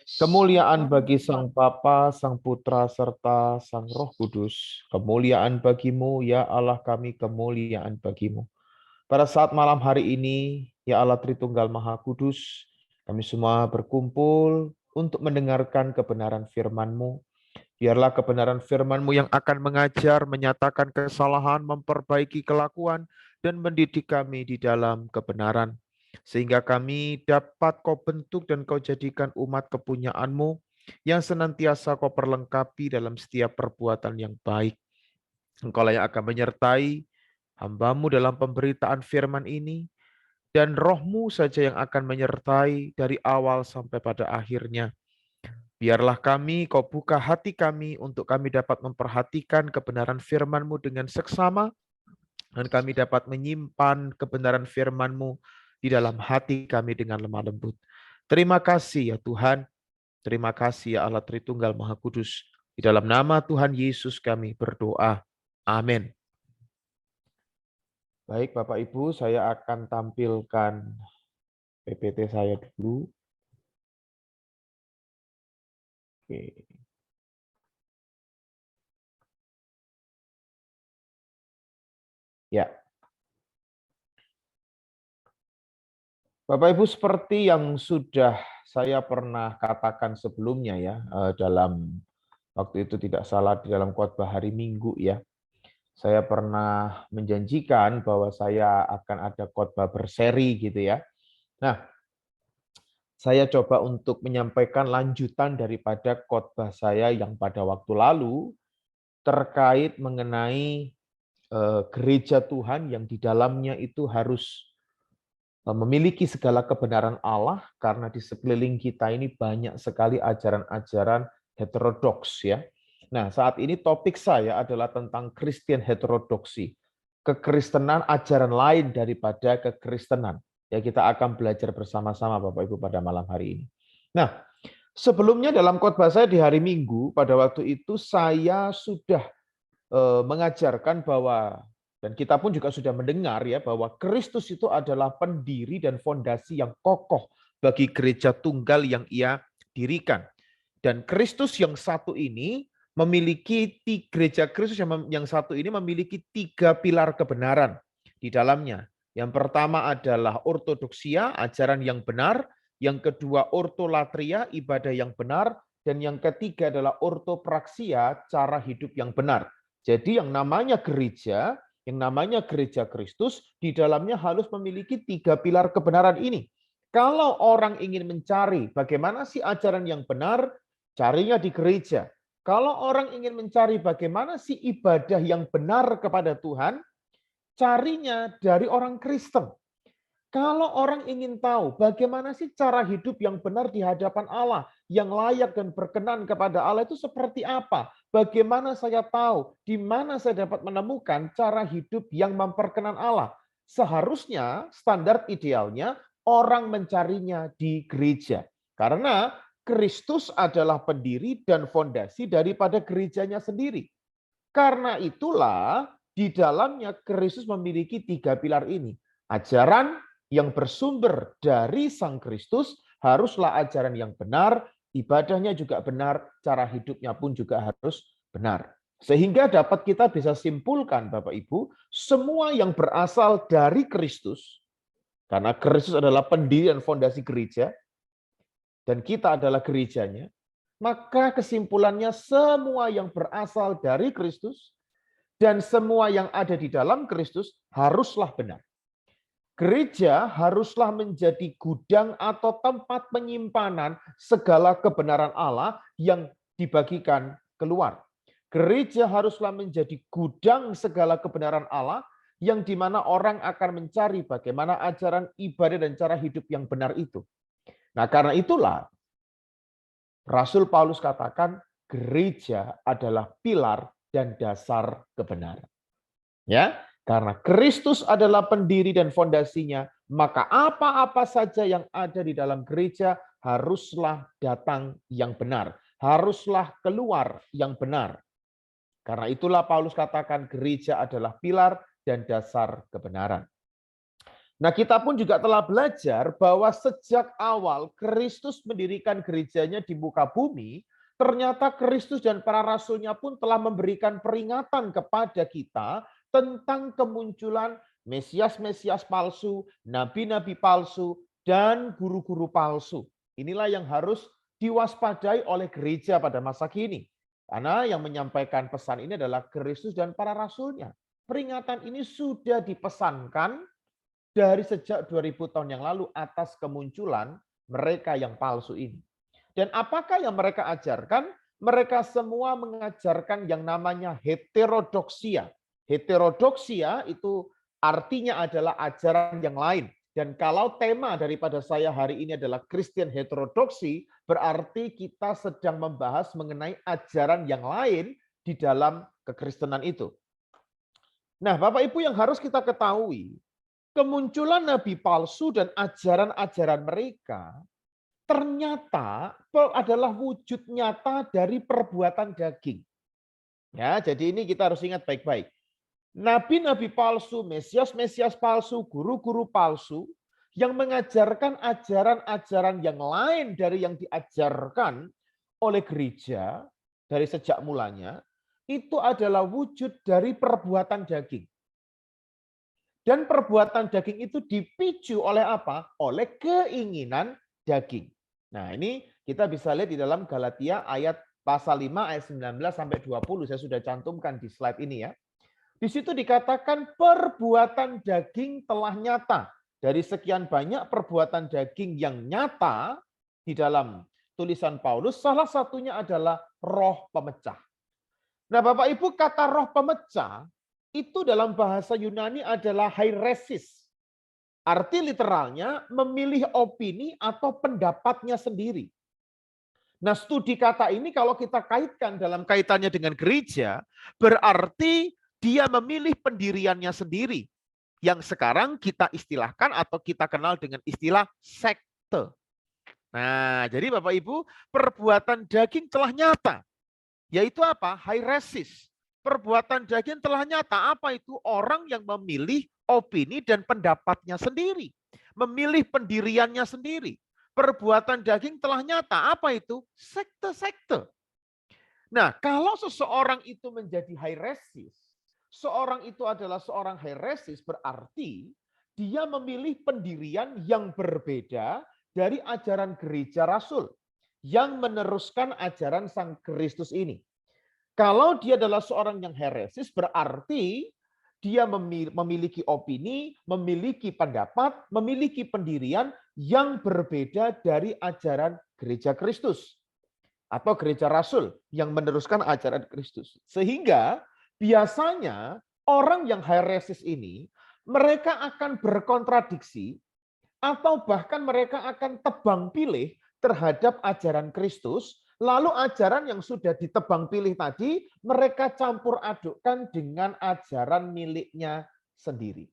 Kemuliaan bagi Sang Bapa, Sang Putra, serta Sang Roh Kudus. Kemuliaan bagimu, ya Allah kami, kemuliaan bagimu. Pada saat malam hari ini, ya Allah Tritunggal Maha Kudus, kami semua berkumpul untuk mendengarkan kebenaran firman-Mu. Biarlah kebenaran firman-Mu yang akan mengajar, menyatakan kesalahan, memperbaiki kelakuan, dan mendidik kami di dalam kebenaran. Sehingga kami dapat Kau bentuk dan Kau jadikan umat kepunyaan-Mu yang senantiasa Kau perlengkapi dalam setiap perbuatan yang baik. Engkaulah yang akan menyertai hamba-Mu dalam pemberitaan firman ini, dan Roh-Mu saja yang akan menyertai dari awal sampai pada akhirnya. Biarlah kami, Kau buka hati kami untuk kami dapat memperhatikan kebenaran firman-Mu dengan seksama, dan kami dapat menyimpan kebenaran firman-Mu di dalam hati kami dengan lemah lembut. Terima kasih ya Tuhan, terima kasih ya Allah Tritunggal Maha Kudus. Di dalam nama Tuhan Yesus kami berdoa. Amin. Baik Bapak Ibu, saya akan tampilkan PPT saya dulu. Oke. Ya. Bapak Ibu, seperti yang sudah saya pernah katakan sebelumnya ya, dalam waktu itu tidak salah di dalam khotbah hari Minggu ya. Saya pernah menjanjikan bahwa saya akan ada khotbah berseri gitu ya. Nah, saya coba untuk menyampaikan lanjutan daripada khotbah saya yang pada waktu lalu terkait mengenai gereja Tuhan yang di dalamnya itu harus memiliki segala kebenaran Allah, karena di sekeliling kita ini banyak sekali ajaran-ajaran heterodoks ya. Nah, saat ini topik saya adalah tentang Kristen heterodoksi. Kekristenan ajaran lain daripada kekristenan. Ya, kita akan belajar bersama-sama Bapak Ibu pada malam hari ini. Nah, sebelumnya dalam khotbah saya di hari Minggu, pada waktu itu saya sudah mengajarkan bahwa, dan kita pun juga sudah mendengar ya, bahwa Kristus itu adalah pendiri dan fondasi yang kokoh bagi gereja tunggal yang Ia dirikan. Dan Kristus yang satu ini memiliki gereja Kristus yang satu ini memiliki 3 pilar kebenaran di dalamnya. Yang pertama adalah ortodoksia, ajaran yang benar. Yang kedua ortolatria, ibadah yang benar. Dan yang ketiga adalah ortopraksia, cara hidup yang benar. Jadi yang namanya gereja Kristus, di dalamnya harus memiliki 3 pilar kebenaran ini. Kalau orang ingin mencari bagaimana sih ajaran yang benar, carinya di gereja. Kalau orang ingin mencari bagaimana sih ibadah yang benar kepada Tuhan, carinya dari orang Kristen. Kalau orang ingin tahu bagaimana sih cara hidup yang benar di hadapan Allah, yang layak dan berkenan kepada Allah itu seperti apa? Bagaimana saya tahu di mana saya dapat menemukan cara hidup yang memperkenan Allah? Seharusnya standar idealnya orang mencarinya di gereja. Karena Kristus adalah pendiri dan fondasi daripada gerejanya sendiri. Karena itulah di dalamnya Kristus memiliki 3 pilar ini. Ajaran yang bersumber dari Sang Kristus haruslah ajaran yang benar, ibadahnya juga benar, cara hidupnya pun juga harus benar. Sehingga dapat kita bisa simpulkan Bapak Ibu, semua yang berasal dari Kristus, karena Kristus adalah pendiri dan fondasi gereja, dan kita adalah gerejanya, maka kesimpulannya semua yang berasal dari Kristus dan semua yang ada di dalam Kristus haruslah benar. Gereja haruslah menjadi gudang atau tempat penyimpanan segala kebenaran Allah yang dibagikan keluar. Gereja haruslah menjadi gudang segala kebenaran Allah yang di mana orang akan mencari bagaimana ajaran ibadah dan cara hidup yang benar itu. Nah, karena itulah Rasul Paulus katakan gereja adalah pilar dan dasar kebenaran. Ya, karena Kristus adalah pendiri dan fondasinya, maka apa-apa saja yang ada di dalam gereja haruslah datang yang benar, haruslah keluar yang benar. Karena itulah Paulus katakan gereja adalah pilar dan dasar kebenaran. Nah, kita pun juga telah belajar bahwa sejak awal Kristus mendirikan gerejanya di muka bumi, ternyata Kristus dan para rasulnya pun telah memberikan peringatan kepada kita tentang kemunculan Mesias-Mesias palsu, nabi-nabi palsu, dan guru-guru palsu. Inilah yang harus diwaspadai oleh gereja pada masa kini. Karena yang menyampaikan pesan ini adalah Kristus dan para rasulnya. Peringatan ini sudah dipesankan dari sejak 2000 tahun yang lalu atas kemunculan mereka yang palsu ini. Dan apakah yang mereka ajarkan? Mereka semua mengajarkan yang namanya heterodoksia. Heterodoksia itu artinya adalah ajaran yang lain. Dan kalau tema daripada saya hari ini adalah Christian heterodoksi, berarti kita sedang membahas mengenai ajaran yang lain di dalam kekristenan itu. Nah, Bapak Ibu yang harus kita ketahui, kemunculan nabi palsu dan ajaran-ajaran mereka ternyata adalah wujud nyata dari perbuatan daging. Ya, jadi ini kita harus ingat baik-baik. Nabi-nabi palsu, mesias-mesias palsu, guru-guru palsu yang mengajarkan ajaran-ajaran yang lain dari yang diajarkan oleh gereja dari sejak mulanya, itu adalah wujud dari perbuatan daging. Dan perbuatan daging itu dipicu oleh apa? Oleh keinginan daging. Nah, ini kita bisa lihat di dalam Galatia ayat pasal 5 ayat 19 sampai 20. Saya sudah cantumkan di slide ini ya. Di situ dikatakan perbuatan daging telah nyata. Dari sekian banyak perbuatan daging yang nyata di dalam tulisan Paulus, salah satunya adalah roh pemecah. Nah, Bapak Ibu, kata roh pemecah itu dalam bahasa Yunani adalah hairesis. Arti literalnya memilih opini atau pendapatnya sendiri. Nah, studi kata ini kalau kita kaitkan dalam kaitannya dengan gereja, berarti dia memilih pendiriannya sendiri. Yang sekarang kita istilahkan atau kita kenal dengan istilah sekte. Nah, jadi Bapak Ibu, perbuatan daging telah nyata. Yaitu apa? Hairesis. Perbuatan daging telah nyata. Apa itu? Orang yang memilih opini dan pendapatnya sendiri. Memilih pendiriannya sendiri. Perbuatan daging telah nyata. Apa itu? Sekte-sekte. Nah, kalau seseorang itu menjadi hairesis, seorang itu adalah seorang hairesis, berarti dia memilih pendirian yang berbeda dari ajaran gereja rasul yang meneruskan ajaran Sang Kristus ini. Kalau dia adalah seorang yang heresis, berarti dia memiliki opini, memiliki pendapat, memiliki pendirian yang berbeda dari ajaran gereja Kristus atau gereja rasul yang meneruskan ajaran Kristus. Sehingga biasanya orang yang heresis ini, mereka akan berkontradiksi atau bahkan mereka akan tebang pilih terhadap ajaran Kristus. Lalu ajaran yang sudah ditebang pilih tadi, mereka campur adukkan dengan ajaran miliknya sendiri.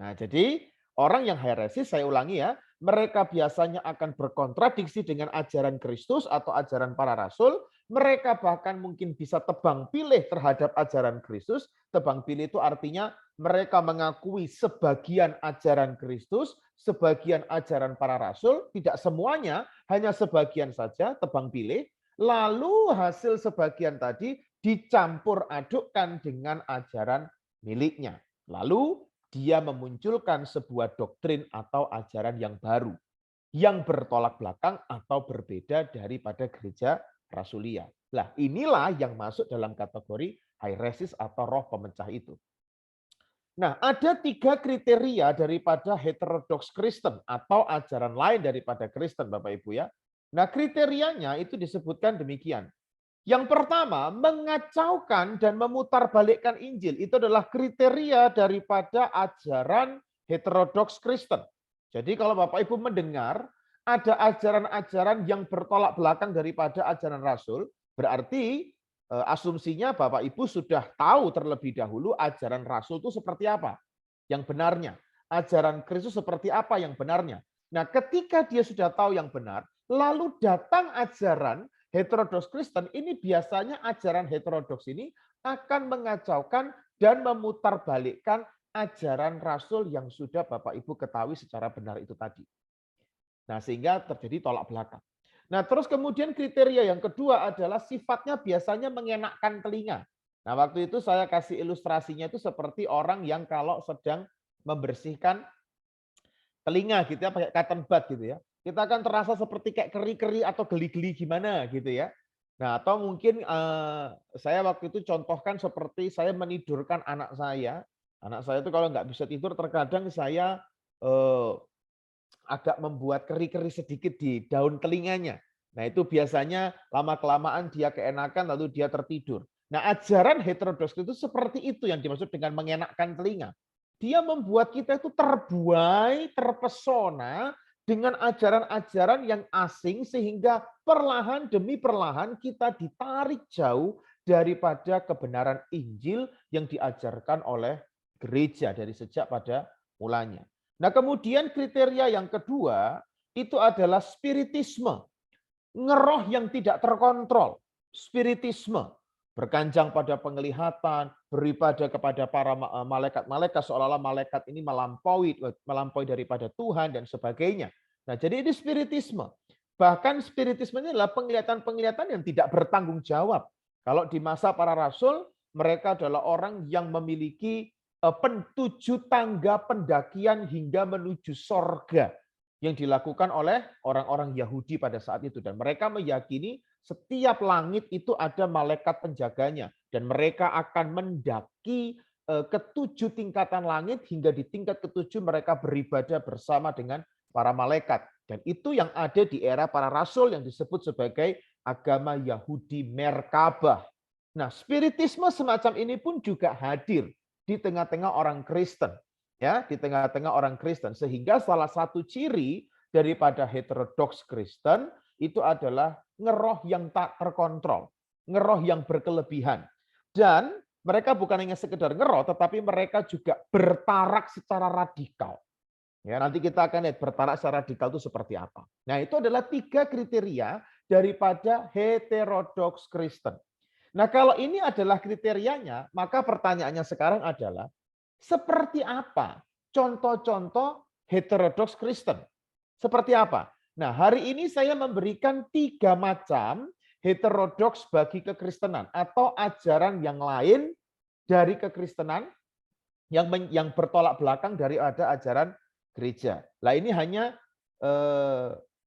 Nah, jadi orang yang heresis, saya ulangi ya, mereka biasanya akan berkontradiksi dengan ajaran Kristus atau ajaran para rasul. Mereka bahkan mungkin bisa tebang pilih terhadap ajaran Kristus. Tebang pilih itu artinya mereka mengakui sebagian ajaran Kristus, sebagian ajaran para rasul, tidak semuanya, hanya sebagian saja tebang pilih. Lalu hasil sebagian tadi dicampur adukkan dengan ajaran miliknya. Lalu dia memunculkan sebuah doktrin atau ajaran yang baru, yang bertolak belakang atau berbeda daripada gereja rasulia. Nah, inilah yang masuk dalam kategori hairesis atau roh pemecah itu. Nah, ada 3 kriteria daripada heterodoks Kristen atau ajaran lain daripada Kristen, Bapak Ibu ya. Nah, kriterianya itu disebutkan demikian. Yang pertama, mengacaukan dan memutarbalikkan Injil. Itu adalah kriteria daripada ajaran heterodoks Kristen. Jadi kalau Bapak Ibu mendengar ada ajaran-ajaran yang bertolak belakang daripada ajaran Rasul, berarti asumsinya Bapak Ibu sudah tahu terlebih dahulu ajaran Rasul itu seperti apa yang benarnya. Ajaran Kristus seperti apa yang benarnya. Nah, ketika dia sudah tahu yang benar, lalu datang ajaran heterodoks Kristen, ini biasanya ajaran heterodoks ini akan mengacaukan dan memutarbalikkan ajaran Rasul yang sudah Bapak Ibu ketahui secara benar itu tadi. Nah, sehingga terjadi tolak belakang. Nah, terus kemudian kriteria yang kedua adalah sifatnya biasanya mengenakkan telinga. Nah, waktu itu saya kasih ilustrasinya itu seperti orang yang kalau sedang membersihkan telinga gitu ya, pakai cotton bud gitu ya. Kita akan terasa seperti kayak keri-keri atau geli-geli gimana gitu ya. Nah, atau mungkin saya waktu itu contohkan seperti saya menidurkan anak saya. Anak saya itu kalau nggak bisa tidur terkadang saya agak membuat keri-keri sedikit di daun telinganya. Nah, itu biasanya lama-kelamaan dia keenakan lalu dia tertidur. Nah, ajaran heterodoks itu seperti itu yang dimaksud dengan mengenakkan telinga. Dia membuat kita itu terbuai, terpesona dengan ajaran-ajaran yang asing sehingga perlahan demi perlahan kita ditarik jauh daripada kebenaran Injil yang diajarkan oleh gereja dari sejak pada mulanya. Nah, kemudian kriteria yang kedua itu adalah spiritisme, ngeroh yang tidak terkontrol. Spiritisme, berkanjang pada penglihatan, beribadah kepada para malaikat-malaikat seolah-olah malaikat ini melampaui daripada Tuhan dan sebagainya. Nah, jadi ini spiritisme. Bahkan spiritisme ini adalah penglihatan-penglihatan yang tidak bertanggung jawab. Kalau di masa para rasul, mereka adalah orang yang memiliki tujuh tangga pendakian hingga menuju sorga yang dilakukan oleh orang-orang Yahudi pada saat itu. Dan mereka meyakini setiap langit itu ada malaikat penjaganya. Dan mereka akan mendaki ketujuh tingkatan langit hingga di tingkat ketujuh mereka beribadah bersama dengan para malaikat. Dan itu yang ada di era para rasul yang disebut sebagai agama Yahudi Merkabah. Nah, spiritisme semacam ini pun juga hadir di tengah-tengah orang Kristen, ya, di tengah-tengah orang Kristen, sehingga salah satu ciri daripada heterodoks Kristen itu adalah ngeroh yang tak terkontrol, ngeroh yang berkelebihan, dan mereka bukan hanya sekedar ngeroh, tetapi mereka juga bertarak secara radikal. Ya, nanti kita akan lihat bertarak secara radikal itu seperti apa. Nah, itu adalah 3 kriteria daripada heterodoks Kristen. Nah, kalau ini adalah kriterianya, maka pertanyaannya sekarang adalah, seperti apa contoh-contoh heterodoks Kristen? Seperti apa? Nah, hari ini saya memberikan 3 macam heterodoks bagi kekristenan atau ajaran yang lain dari kekristenan yang bertolak belakang dari ada ajaran gereja. Nah, ini hanya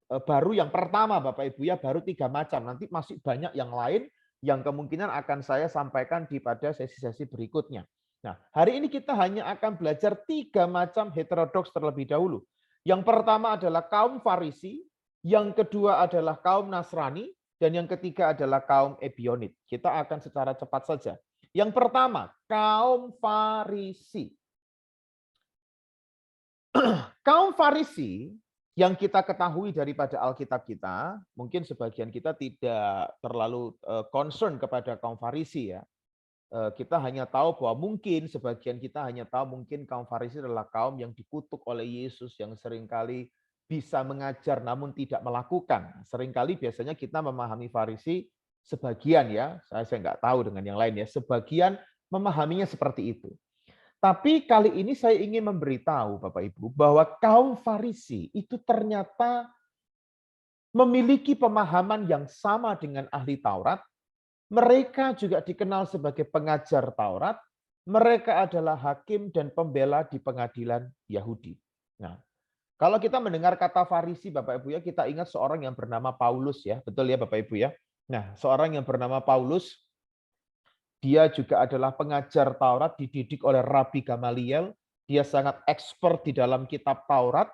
baru yang pertama Bapak Ibu ya, baru 3 macam. Nanti masih banyak yang lain yang kemungkinan akan saya sampaikan di pada sesi-sesi berikutnya. Nah, hari ini kita hanya akan belajar 3 macam heterodoks terlebih dahulu. Yang pertama adalah kaum Farisi, yang kedua adalah kaum Nasrani, dan yang ketiga adalah kaum Ebionit. Kita akan secara cepat saja. Yang pertama, kaum Farisi. Kaum Farisi yang kita ketahui daripada Alkitab kita, mungkin sebagian kita tidak terlalu concern kepada kaum Farisi ya. Kita hanya tahu bahwa mungkin sebagian kita hanya tahu mungkin kaum Farisi adalah kaum yang dikutuk oleh Yesus yang seringkali bisa mengajar namun tidak melakukan. Seringkali biasanya kita memahami Farisi sebagian ya, saya nggak tahu dengan yang lain ya, sebagian memahaminya seperti itu. Tapi kali ini saya ingin memberitahu Bapak Ibu bahwa kaum Farisi itu ternyata memiliki pemahaman yang sama dengan ahli Taurat. Mereka juga dikenal sebagai pengajar Taurat. Mereka adalah hakim dan pembela di pengadilan Yahudi. Nah, kalau kita mendengar kata Farisi Bapak Ibu ya, kita ingat seorang yang bernama Paulus ya. Betul ya Bapak Ibu ya. Nah, seorang yang bernama Paulus, dia juga adalah pengajar Taurat, dididik oleh Rabi Gamaliel. Dia sangat expert di dalam kitab Taurat.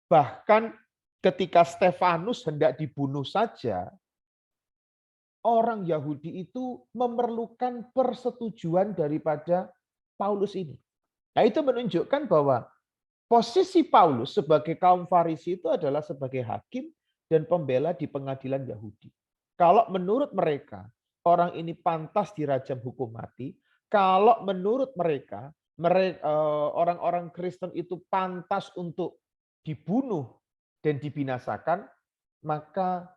Bahkan ketika Stefanus hendak dibunuh saja, orang Yahudi itu memerlukan persetujuan daripada Paulus ini. Nah, itu menunjukkan bahwa posisi Paulus sebagai kaum Farisi itu adalah sebagai hakim dan pembela di pengadilan Yahudi. Kalau menurut mereka, orang ini pantas dirajam hukum mati. Kalau menurut mereka, orang-orang Kristen itu pantas untuk dibunuh dan dibinasakan, maka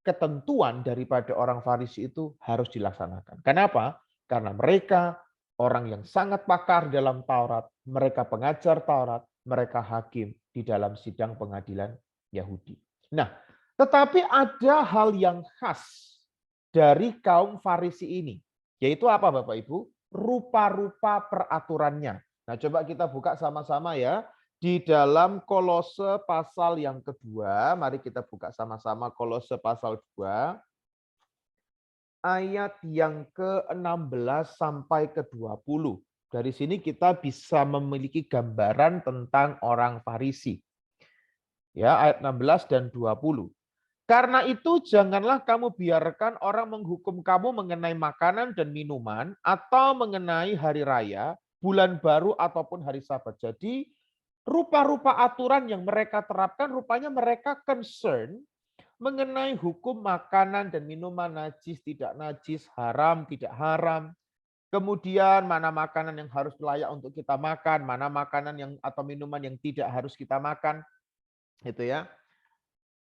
ketentuan daripada orang Farisi itu harus dilaksanakan. Kenapa? Karena mereka orang yang sangat pakar dalam Taurat, mereka pengajar Taurat, mereka hakim di dalam sidang pengadilan Yahudi. Nah, tetapi ada hal yang khas dari kaum Farisi ini, yaitu apa Bapak Ibu? Rupa-rupa peraturannya. Nah, coba kita buka sama-sama ya. Di dalam Kolose pasal yang kedua, mari kita buka sama-sama Kolose pasal 2, ayat yang ke-16 sampai ke-20. Dari sini kita bisa memiliki gambaran tentang orang Farisi. Ya, ayat 16 dan 20. Karena itu janganlah kamu biarkan orang menghukum kamu mengenai makanan dan minuman atau mengenai hari raya, bulan baru ataupun hari Sabat. Jadi rupa-rupa aturan yang mereka terapkan rupanya mereka concern mengenai hukum makanan dan minuman najis, tidak najis, haram, tidak haram. Kemudian mana makanan yang harus layak untuk kita makan, mana makanan yang atau minuman yang tidak harus kita makan. Gitu ya.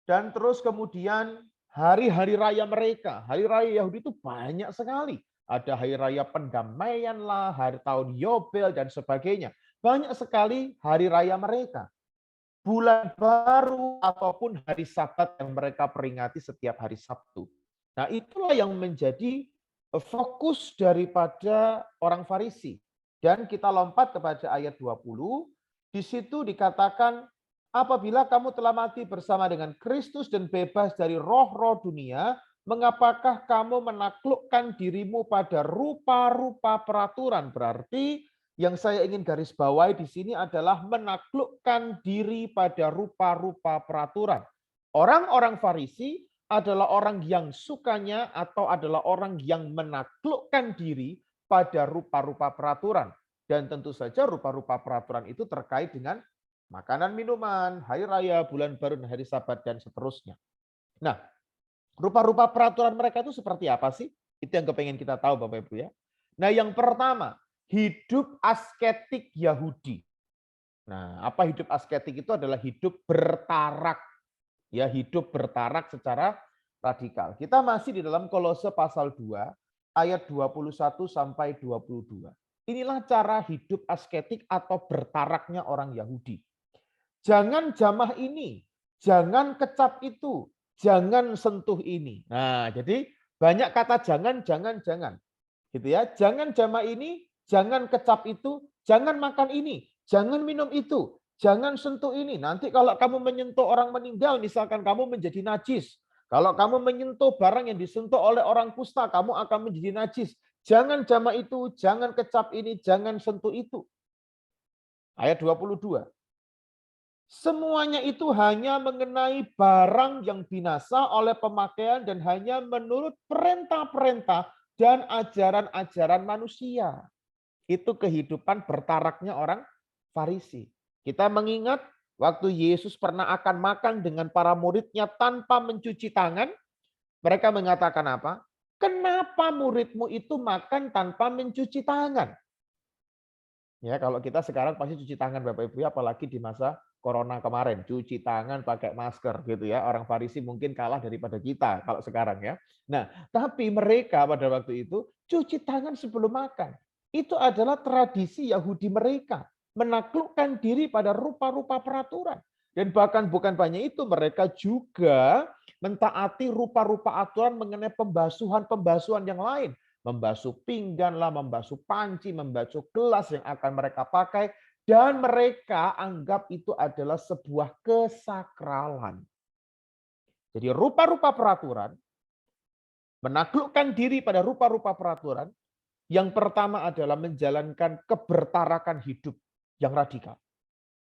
Dan terus kemudian hari-hari raya mereka. Hari raya Yahudi itu banyak sekali. Ada hari raya pendamaian lah, hari tahun Yobel dan sebagainya. Banyak sekali hari raya mereka. Bulan baru ataupun hari Sabat yang mereka peringati setiap hari Sabtu. Nah, itulah yang menjadi fokus daripada orang Farisi. Dan kita lompat kepada ayat 20, di situ dikatakan, apabila kamu telah mati bersama dengan Kristus dan bebas dari roh-roh dunia, mengapakah kamu menaklukkan dirimu pada rupa-rupa peraturan? Berarti yang saya ingin garis bawahi di sini adalah menaklukkan diri pada rupa-rupa peraturan. Orang-orang Farisi adalah orang yang sukanya atau adalah orang yang menaklukkan diri pada rupa-rupa peraturan. Dan tentu saja rupa-rupa peraturan itu terkait dengan makanan, minuman, hari raya, bulan baru, hari Sabat, dan seterusnya. Nah, rupa-rupa peraturan mereka itu seperti apa sih? Itu yang kepengen kita tahu Bapak Ibu ya. Nah, yang pertama, hidup asketik Yahudi. Nah, apa hidup asketik itu adalah hidup bertarak. Ya, hidup bertarak secara radikal. Kita masih di dalam Kolose pasal 2 ayat 21 sampai 22. Inilah cara hidup asketik atau bertaraknya orang Yahudi. Jangan jamah ini, jangan kecap itu, jangan sentuh ini. Nah, jadi banyak kata jangan, jangan, jangan. Gitu ya. Jangan jamah ini, jangan kecap itu, jangan makan ini, jangan minum itu, jangan sentuh ini. Nanti kalau kamu menyentuh orang meninggal, misalkan kamu menjadi najis. Kalau kamu menyentuh barang yang disentuh oleh orang kusta, kamu akan menjadi najis. Jangan jamah itu, jangan kecap ini, jangan sentuh itu. Ayat 22. Semuanya itu hanya mengenai barang yang binasa oleh pemakaian dan hanya menurut perintah-perintah dan ajaran-ajaran manusia. Itu kehidupan bertaraknya orang Farisi. Kita mengingat waktu Yesus pernah akan makan dengan para muridnya tanpa mencuci tangan, mereka mengatakan apa? Kenapa muridmu itu makan tanpa mencuci tangan? Ya, kalau kita sekarang pasti cuci tangan Bapak Ibu, apalagi di masa corona kemarin, cuci tangan pakai masker gitu ya. Orang Farisi mungkin kalah daripada kita kalau sekarang ya. Nah, tapi mereka pada waktu itu cuci tangan sebelum makan. Itu adalah tradisi Yahudi mereka, menaklukkan diri pada rupa-rupa peraturan. Dan bahkan bukan hanya itu, mereka juga mentaati rupa-rupa aturan mengenai pembasuhan-pembasuhan yang lain, membasuh pinggan lah, membasuh panci, membasuh gelas yang akan mereka pakai, dan mereka anggap itu adalah sebuah kesakralan. Jadi rupa-rupa peraturan, menaklukkan diri pada rupa-rupa peraturan, yang pertama adalah menjalankan kebertarakan hidup yang radikal.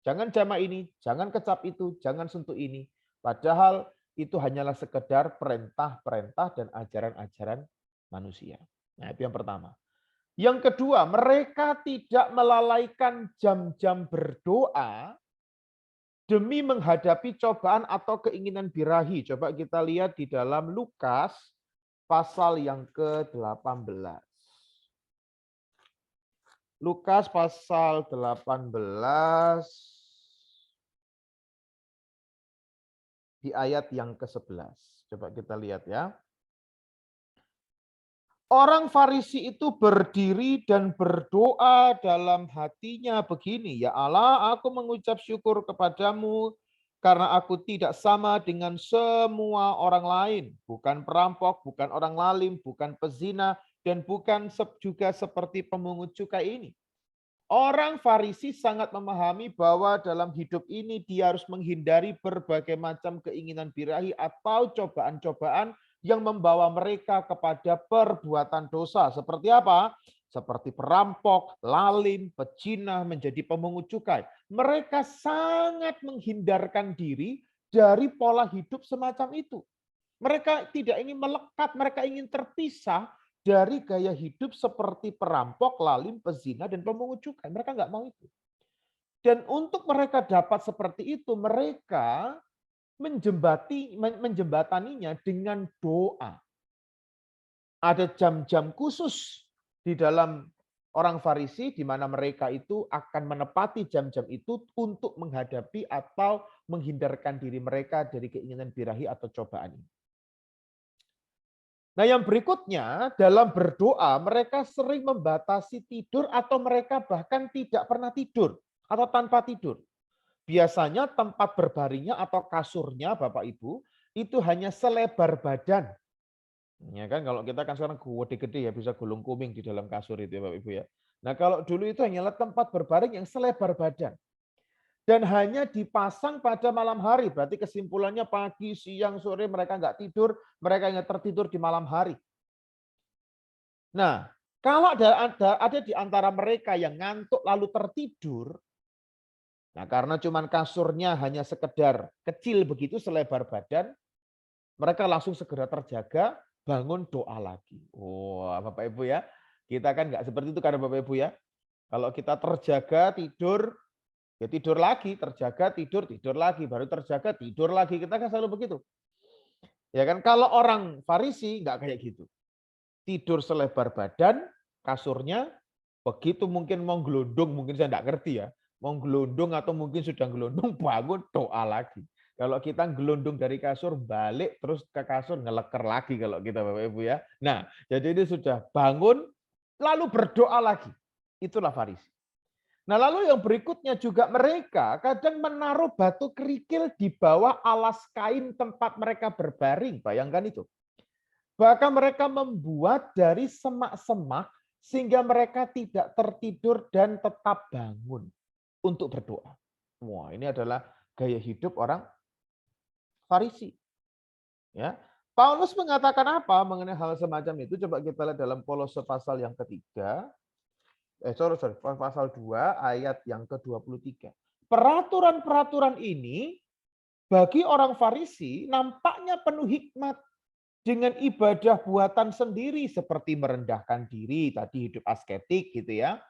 Jangan jamah ini, jangan kecap itu, jangan sentuh ini. Padahal itu hanyalah sekedar perintah-perintah dan ajaran-ajaran manusia. Nah, itu yang pertama. Yang kedua, mereka tidak melalaikan jam-jam berdoa demi menghadapi cobaan atau keinginan birahi. Coba kita lihat di dalam Lukas pasal yang ke-18. Lukas pasal 18 di ayat yang ke-11. Coba kita lihat ya. Orang Farisi itu berdiri dan berdoa dalam hatinya begini, "Ya Allah, aku mengucap syukur kepadamu karena aku tidak sama dengan semua orang lain, bukan perampok, bukan orang lalim, bukan pezina, dan bukan juga seperti pemungut cukai ini." Orang Farisi sangat memahami bahwa dalam hidup ini dia harus menghindari berbagai macam keinginan birahi atau cobaan-cobaan yang membawa mereka kepada perbuatan dosa. Seperti apa? Seperti perampok, lalim, pecina, menjadi pemungut cukai. Mereka sangat menghindarkan diri dari pola hidup semacam itu. Mereka tidak ingin melekat, mereka ingin terpisah dari gaya hidup seperti perampok, lalim, pezina, dan pemungut cukai. Mereka nggak mau itu. Dan untuk mereka dapat seperti itu, mereka menjembataninya dengan doa. Ada jam-jam khusus di dalam orang Farisi di mana mereka itu akan menepati jam-jam itu untuk menghadapi atau menghindarkan diri mereka dari keinginan birahi atau cobaan ini. Nah, yang berikutnya dalam berdoa mereka sering membatasi tidur atau mereka bahkan tidak pernah tidur atau tanpa tidur. Biasanya tempat berbaringnya atau kasurnya Bapak Ibu itu hanya selebar badan. Ya kan kalau kita kan sekarang gede-gede ya bisa gulung kuming di dalam kasur itu ya Bapak Ibu ya. Nah, kalau dulu itu hanyalah tempat berbaring yang selebar badan. Dan hanya dipasang pada malam hari. Berarti kesimpulannya pagi, siang, sore mereka nggak tidur, mereka hanya tertidur di malam hari. Nah, kalau ada di antara mereka yang ngantuk lalu tertidur, nah karena cuman kasurnya hanya sekedar kecil begitu selebar badan, mereka langsung segera terjaga, bangun doa lagi. Wah, Bapak Ibu ya, kita kan nggak seperti itu karena Bapak Ibu ya. Kalau kita terjaga tidur, ya tidur lagi, terjaga tidur, tidur lagi, baru terjaga tidur lagi. Kita kan selalu begitu. Ya kan kalau orang Farisi nggak kayak gitu. Tidur selebar badan, kasurnya, begitu mungkin mau gelondong, mungkin saya nggak ngerti ya, mau gelondong atau mungkin sudah gelondong, bangun doa lagi. Kalau kita gelondong dari kasur, balik terus ke kasur, ngeleker lagi kalau kita Bapak Ibu ya. Nah, jadi ini sudah bangun, lalu berdoa lagi. Itulah Farisi. Nah, lalu yang berikutnya juga mereka kadang menaruh batu kerikil di bawah alas kain tempat mereka berbaring. Bayangkan itu. Bahkan mereka membuat dari semak-semak sehingga mereka tidak tertidur dan tetap bangun untuk berdoa. Wah, ini adalah gaya hidup orang Farisi. Ya, Paulus mengatakan apa mengenai hal semacam itu? Coba kita lihat dalam Kolose pasal yang ketiga. Pasal 2 ayat yang ke-23. Peraturan-peraturan ini bagi orang Farisi nampaknya penuh hikmat dengan ibadah buatan sendiri seperti merendahkan diri, tadi hidup asketik gitu ya.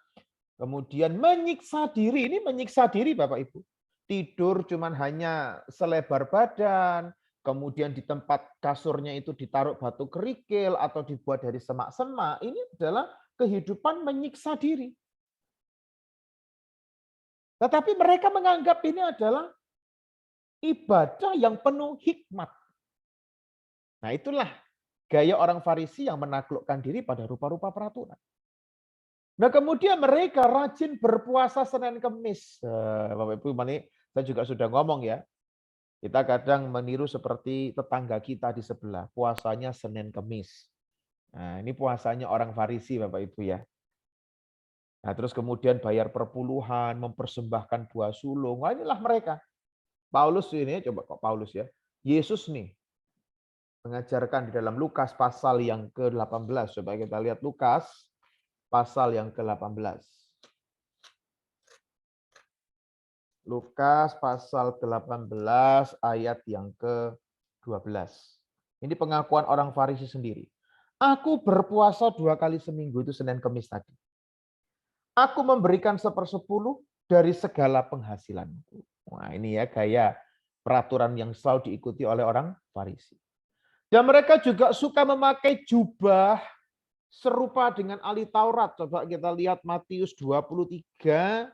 Kemudian menyiksa diri, ini menyiksa diri Bapak Ibu. Tidur cuman hanya selebar badan, kemudian di tempat kasurnya itu ditaruh batu kerikil atau dibuat dari semak-semak, ini adalah kehidupan menyiksa diri. Tetapi mereka menganggap ini adalah ibadah yang penuh hikmat. Nah, itulah gaya orang Farisi yang menaklukkan diri pada rupa-rupa peraturan. Nah, kemudian mereka rajin berpuasa Senin Kemis. Bapak Ibu, ini saya juga sudah ngomong ya. Kita kadang meniru seperti tetangga kita di sebelah, puasanya Senin Kemis. Nah, ini puasanya orang Farisi Bapak Ibu ya. Nah, terus kemudian bayar perpuluhan, mempersembahkan buah sulung. Wah, inilah mereka. Paulus ini, coba kok Paulus ya. Yesus nih mengajarkan di dalam Lukas pasal yang ke-18. Coba kita lihat Lukas pasal yang ke-18. Lukas pasal ke-18 ayat yang ke-12. Ini pengakuan orang Farisi sendiri. Aku berpuasa 2 kali seminggu, itu Senin Kemis tadi. Aku memberikan 1/10 dari segala penghasilanku. Wah, ini ya gaya peraturan yang selalu diikuti oleh orang Farisi. Dan mereka juga suka memakai jubah serupa dengan ahli Taurat. Coba kita lihat Matius 23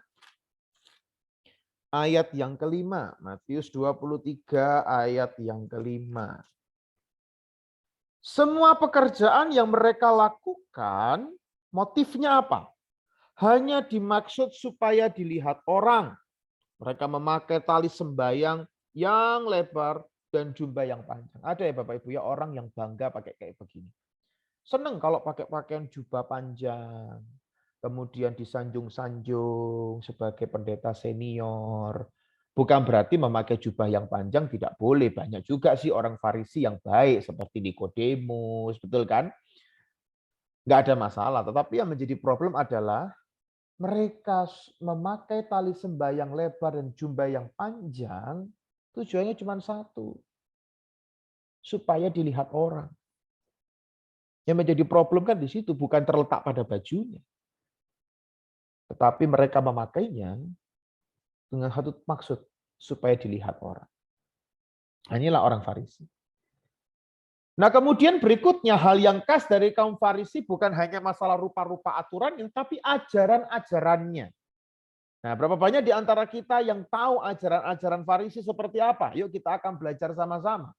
ayat yang kelima. Matius 23 ayat yang kelima. Semua pekerjaan yang mereka lakukan, motifnya apa? Hanya dimaksud supaya dilihat orang. Mereka memakai tali sembayang yang lebar dan jubah yang panjang. Ada ya Bapak Ibu ya orang yang bangga pakai kayak begini. Seneng kalau pakai pakaian jubah panjang. Kemudian disanjung-sanjung sebagai pendeta senior. Bukan berarti memakai jubah yang panjang tidak boleh. Banyak juga sih orang Farisi yang baik seperti Nikodemus, betul kan? Nggak ada masalah. Tetapi yang menjadi problem adalah mereka memakai tali sembayang lebar dan jubah yang panjang, tujuannya cuma satu, supaya dilihat orang. Yang menjadi problem kan di situ, bukan terletak pada bajunya. Tetapi mereka memakainya dengan satu maksud, supaya dilihat orang. Inilah orang Farisi. Nah kemudian berikutnya, hal yang khas dari kaum Farisi bukan hanya masalah rupa-rupa aturannya, tapi ajaran-ajarannya. Nah, berapa banyak di antara kita yang tahu ajaran-ajaran Farisi seperti apa? Yuk kita akan belajar sama-sama.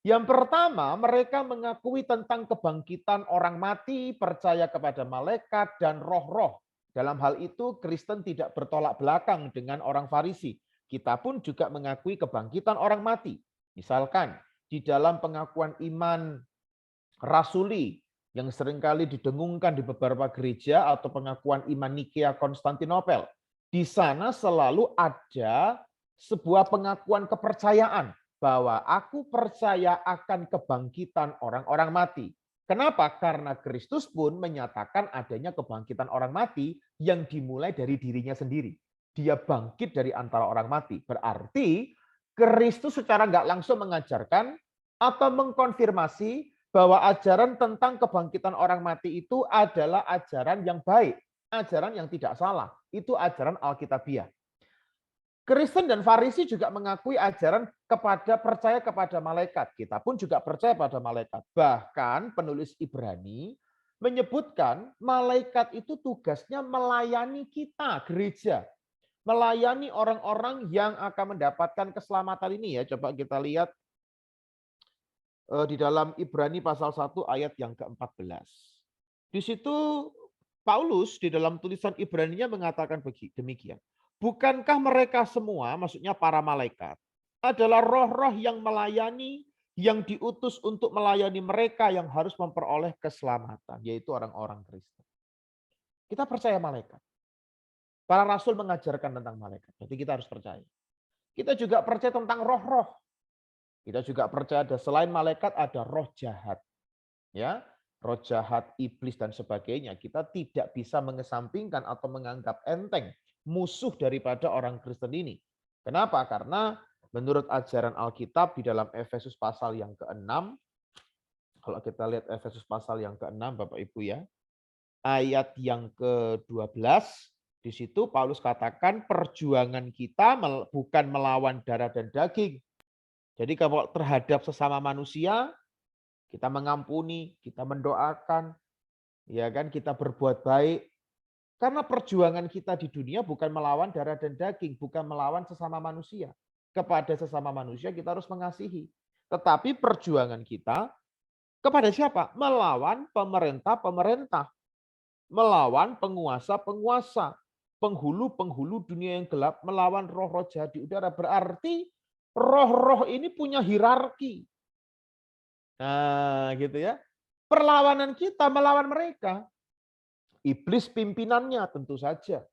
Yang pertama, mereka mengakui tentang kebangkitan orang mati, percaya kepada malaikat dan roh-roh. Dalam hal itu, Kristen tidak bertolak belakang dengan orang Farisi. Kita pun juga mengakui kebangkitan orang mati. Misalkan, di dalam pengakuan iman rasuli yang seringkali didengungkan di beberapa gereja atau pengakuan iman Nikea Konstantinopel. Di sana selalu ada sebuah pengakuan kepercayaan bahwa aku percaya akan kebangkitan orang-orang mati. Kenapa? Karena Kristus pun menyatakan adanya kebangkitan orang mati yang dimulai dari dirinya sendiri. Dia bangkit dari antara orang mati. Berarti Kristus secara nggak langsung mengajarkan atau mengkonfirmasi bahwa ajaran tentang kebangkitan orang mati itu adalah ajaran yang baik, ajaran yang tidak salah. Itu ajaran Alkitabiah. Kristen dan Farisi juga mengakui ajaran percaya kepada malaikat. Kita pun juga percaya pada malaikat. Bahkan penulis Ibrani menyebutkan malaikat itu tugasnya melayani kita, gereja. Melayani orang-orang yang akan mendapatkan keselamatan ini ya. Coba kita lihat di dalam Ibrani pasal 1 ayat yang ke-14. Di situ Paulus di dalam tulisan Ibrani-nya mengatakan demikian. Bukankah mereka semua, maksudnya para malaikat, adalah roh-roh yang melayani, yang diutus untuk melayani mereka yang harus memperoleh keselamatan, yaitu orang-orang Kristen. Kita percaya malaikat. Para rasul mengajarkan tentang malaikat, jadi kita harus percaya. Kita juga percaya tentang roh-roh. Kita juga percaya ada selain malaikat ada roh jahat. Ya, roh jahat, iblis dan sebagainya. Kita tidak bisa mengesampingkan atau menganggap enteng musuh daripada orang Kristen ini. Kenapa? Karena menurut ajaran Alkitab di dalam Efesus pasal yang ke-6, kalau kita lihat Efesus pasal yang ke-6 Bapak Ibu ya, ayat yang ke-12, di situ Paulus katakan perjuangan kita bukan melawan darah dan daging. Jadi kalau terhadap sesama manusia, kita mengampuni, kita mendoakan, ya kan, kita berbuat baik. Karena perjuangan kita di dunia bukan melawan darah dan daging, bukan melawan sesama manusia. Kepada sesama manusia kita harus mengasihi. Tetapi perjuangan kita kepada siapa? Melawan pemerintah-pemerintah, melawan penguasa-penguasa, penghulu-penghulu dunia yang gelap, melawan roh-roh jahat di udara. Berarti roh-roh ini punya hierarki. Nah, gitu ya. Perlawanan kita melawan mereka. Iblis pimpinannya tentu saja.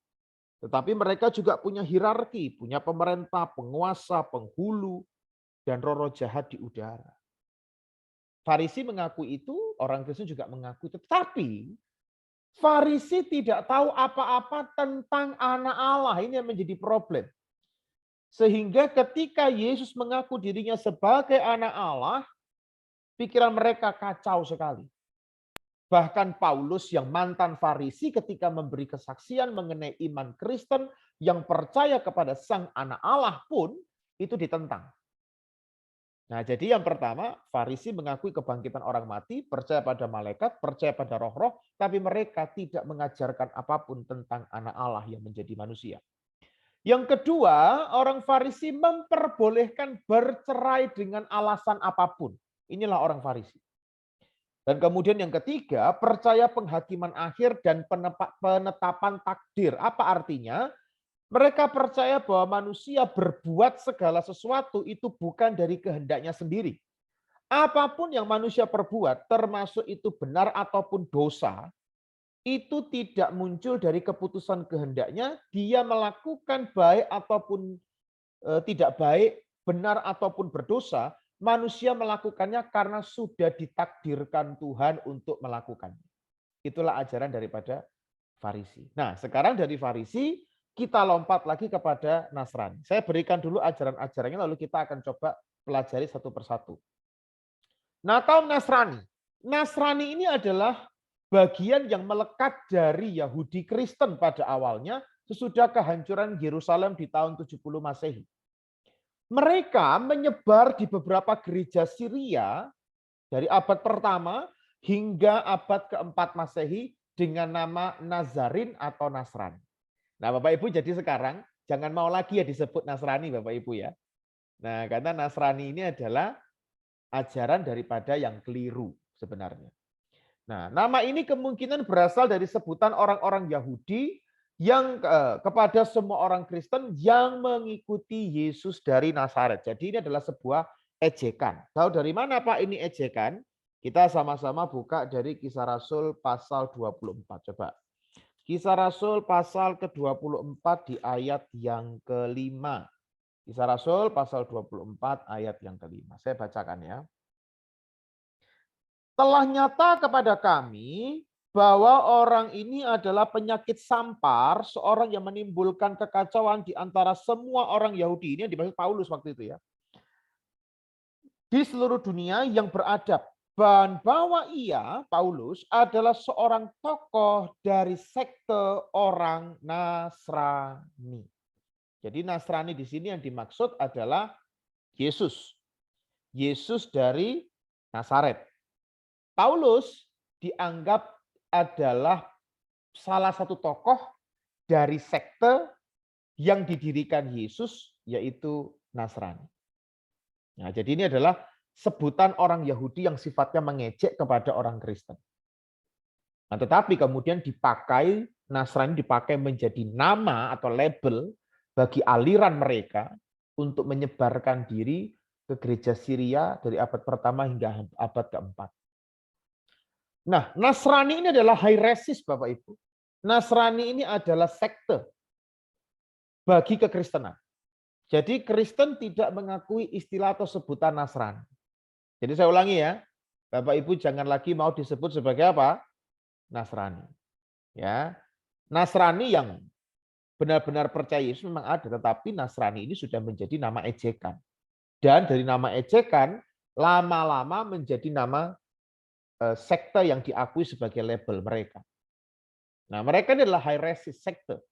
Tetapi mereka juga punya hierarki, punya pemerintah, penguasa, penghulu, dan roh-roh jahat di udara. Farisi mengakui itu, orang Kristen juga mengakui. Tetapi Farisi tidak tahu apa-apa tentang anak Allah. Ini yang menjadi problem. Sehingga ketika Yesus mengaku dirinya sebagai anak Allah, pikiran mereka kacau sekali. Bahkan Paulus yang mantan Farisi ketika memberi kesaksian mengenai iman Kristen yang percaya kepada Sang Anak Allah pun itu ditentang. Nah, jadi yang pertama, Farisi mengakui kebangkitan orang mati, percaya pada malaikat, percaya pada roh-roh, tapi mereka tidak mengajarkan apapun tentang Anak Allah yang menjadi manusia. Yang kedua, orang Farisi memperbolehkan bercerai dengan alasan apapun. Inilah orang Farisi. Dan kemudian yang ketiga, percaya penghakiman akhir dan penetapan takdir. Apa artinya? Mereka percaya bahwa manusia berbuat segala sesuatu itu bukan dari kehendaknya sendiri. Apapun yang manusia perbuat, termasuk itu benar ataupun dosa, itu tidak muncul dari keputusan kehendaknya. Dia melakukan baik ataupun tidak baik, benar ataupun berdosa, manusia melakukannya karena sudah ditakdirkan Tuhan untuk melakukannya. Itulah ajaran daripada Farisi. Nah, sekarang dari Farisi kita lompat lagi kepada Nasrani. Saya berikan dulu ajaran-ajarannya, lalu kita akan coba pelajari satu persatu. Nah, kaum Nasrani. Nasrani ini adalah bagian yang melekat dari Yahudi Kristen pada awalnya sesudah kehancuran Yerusalem di tahun 70 Masehi. Mereka menyebar di beberapa gereja Syria dari abad pertama hingga abad keempat Masehi dengan nama Nazarin atau Nasrani. Nah, Bapak Ibu, jadi sekarang jangan mau lagi ya disebut Nasrani, Bapak Ibu ya. Nah, karena Nasrani ini adalah ajaran daripada yang keliru sebenarnya. Nah, nama ini kemungkinan berasal dari sebutan orang-orang Yahudi yang kepada semua orang Kristen yang mengikuti Yesus dari Nazaret. Jadi ini adalah sebuah ejekan. Tahu dari mana Pak ini ejekan? Kita sama-sama buka dari Kisah Rasul pasal 24. Coba. Kisah Rasul pasal ke-24 di ayat yang kelima. Kisah Rasul pasal 24 ayat yang kelima. Saya bacakan ya. Telah nyata kepada kami bahwa orang ini adalah penyakit sampar, seorang yang menimbulkan kekacauan di antara semua orang Yahudi. Ini yang dimaksud Paulus waktu itu ya. Di seluruh dunia yang beradab. Dan bahwa ia, Paulus, adalah seorang tokoh dari sekte orang Nasrani. Jadi Nasrani di sini yang dimaksud adalah Yesus. Yesus dari Nazaret. Paulus dianggap adalah salah satu tokoh dari sekte yang didirikan Yesus, yaitu Nasrani. Nah, jadi ini adalah sebutan orang Yahudi yang sifatnya mengejek kepada orang Kristen. Nah, tetapi kemudian dipakai, Nasrani dipakai menjadi nama atau label bagi aliran mereka untuk menyebarkan diri ke gereja Syria dari abad pertama hingga abad keempat. Nah, Nasrani ini adalah heresis, Bapak Ibu. Nasrani ini adalah sekte bagi kekristenan. Jadi Kristen tidak mengakui istilah atau sebutan Nasrani. Jadi saya ulangi ya, Bapak Ibu jangan lagi mau disebut sebagai apa? Nasrani. Ya, Nasrani yang benar-benar percaya Yesus memang ada, tetapi Nasrani ini sudah menjadi nama ejekan. Dan dari nama ejekan, lama-lama menjadi nama sekte yang diakui sebagai label mereka. Nah, mereka ini adalah heresis sekte.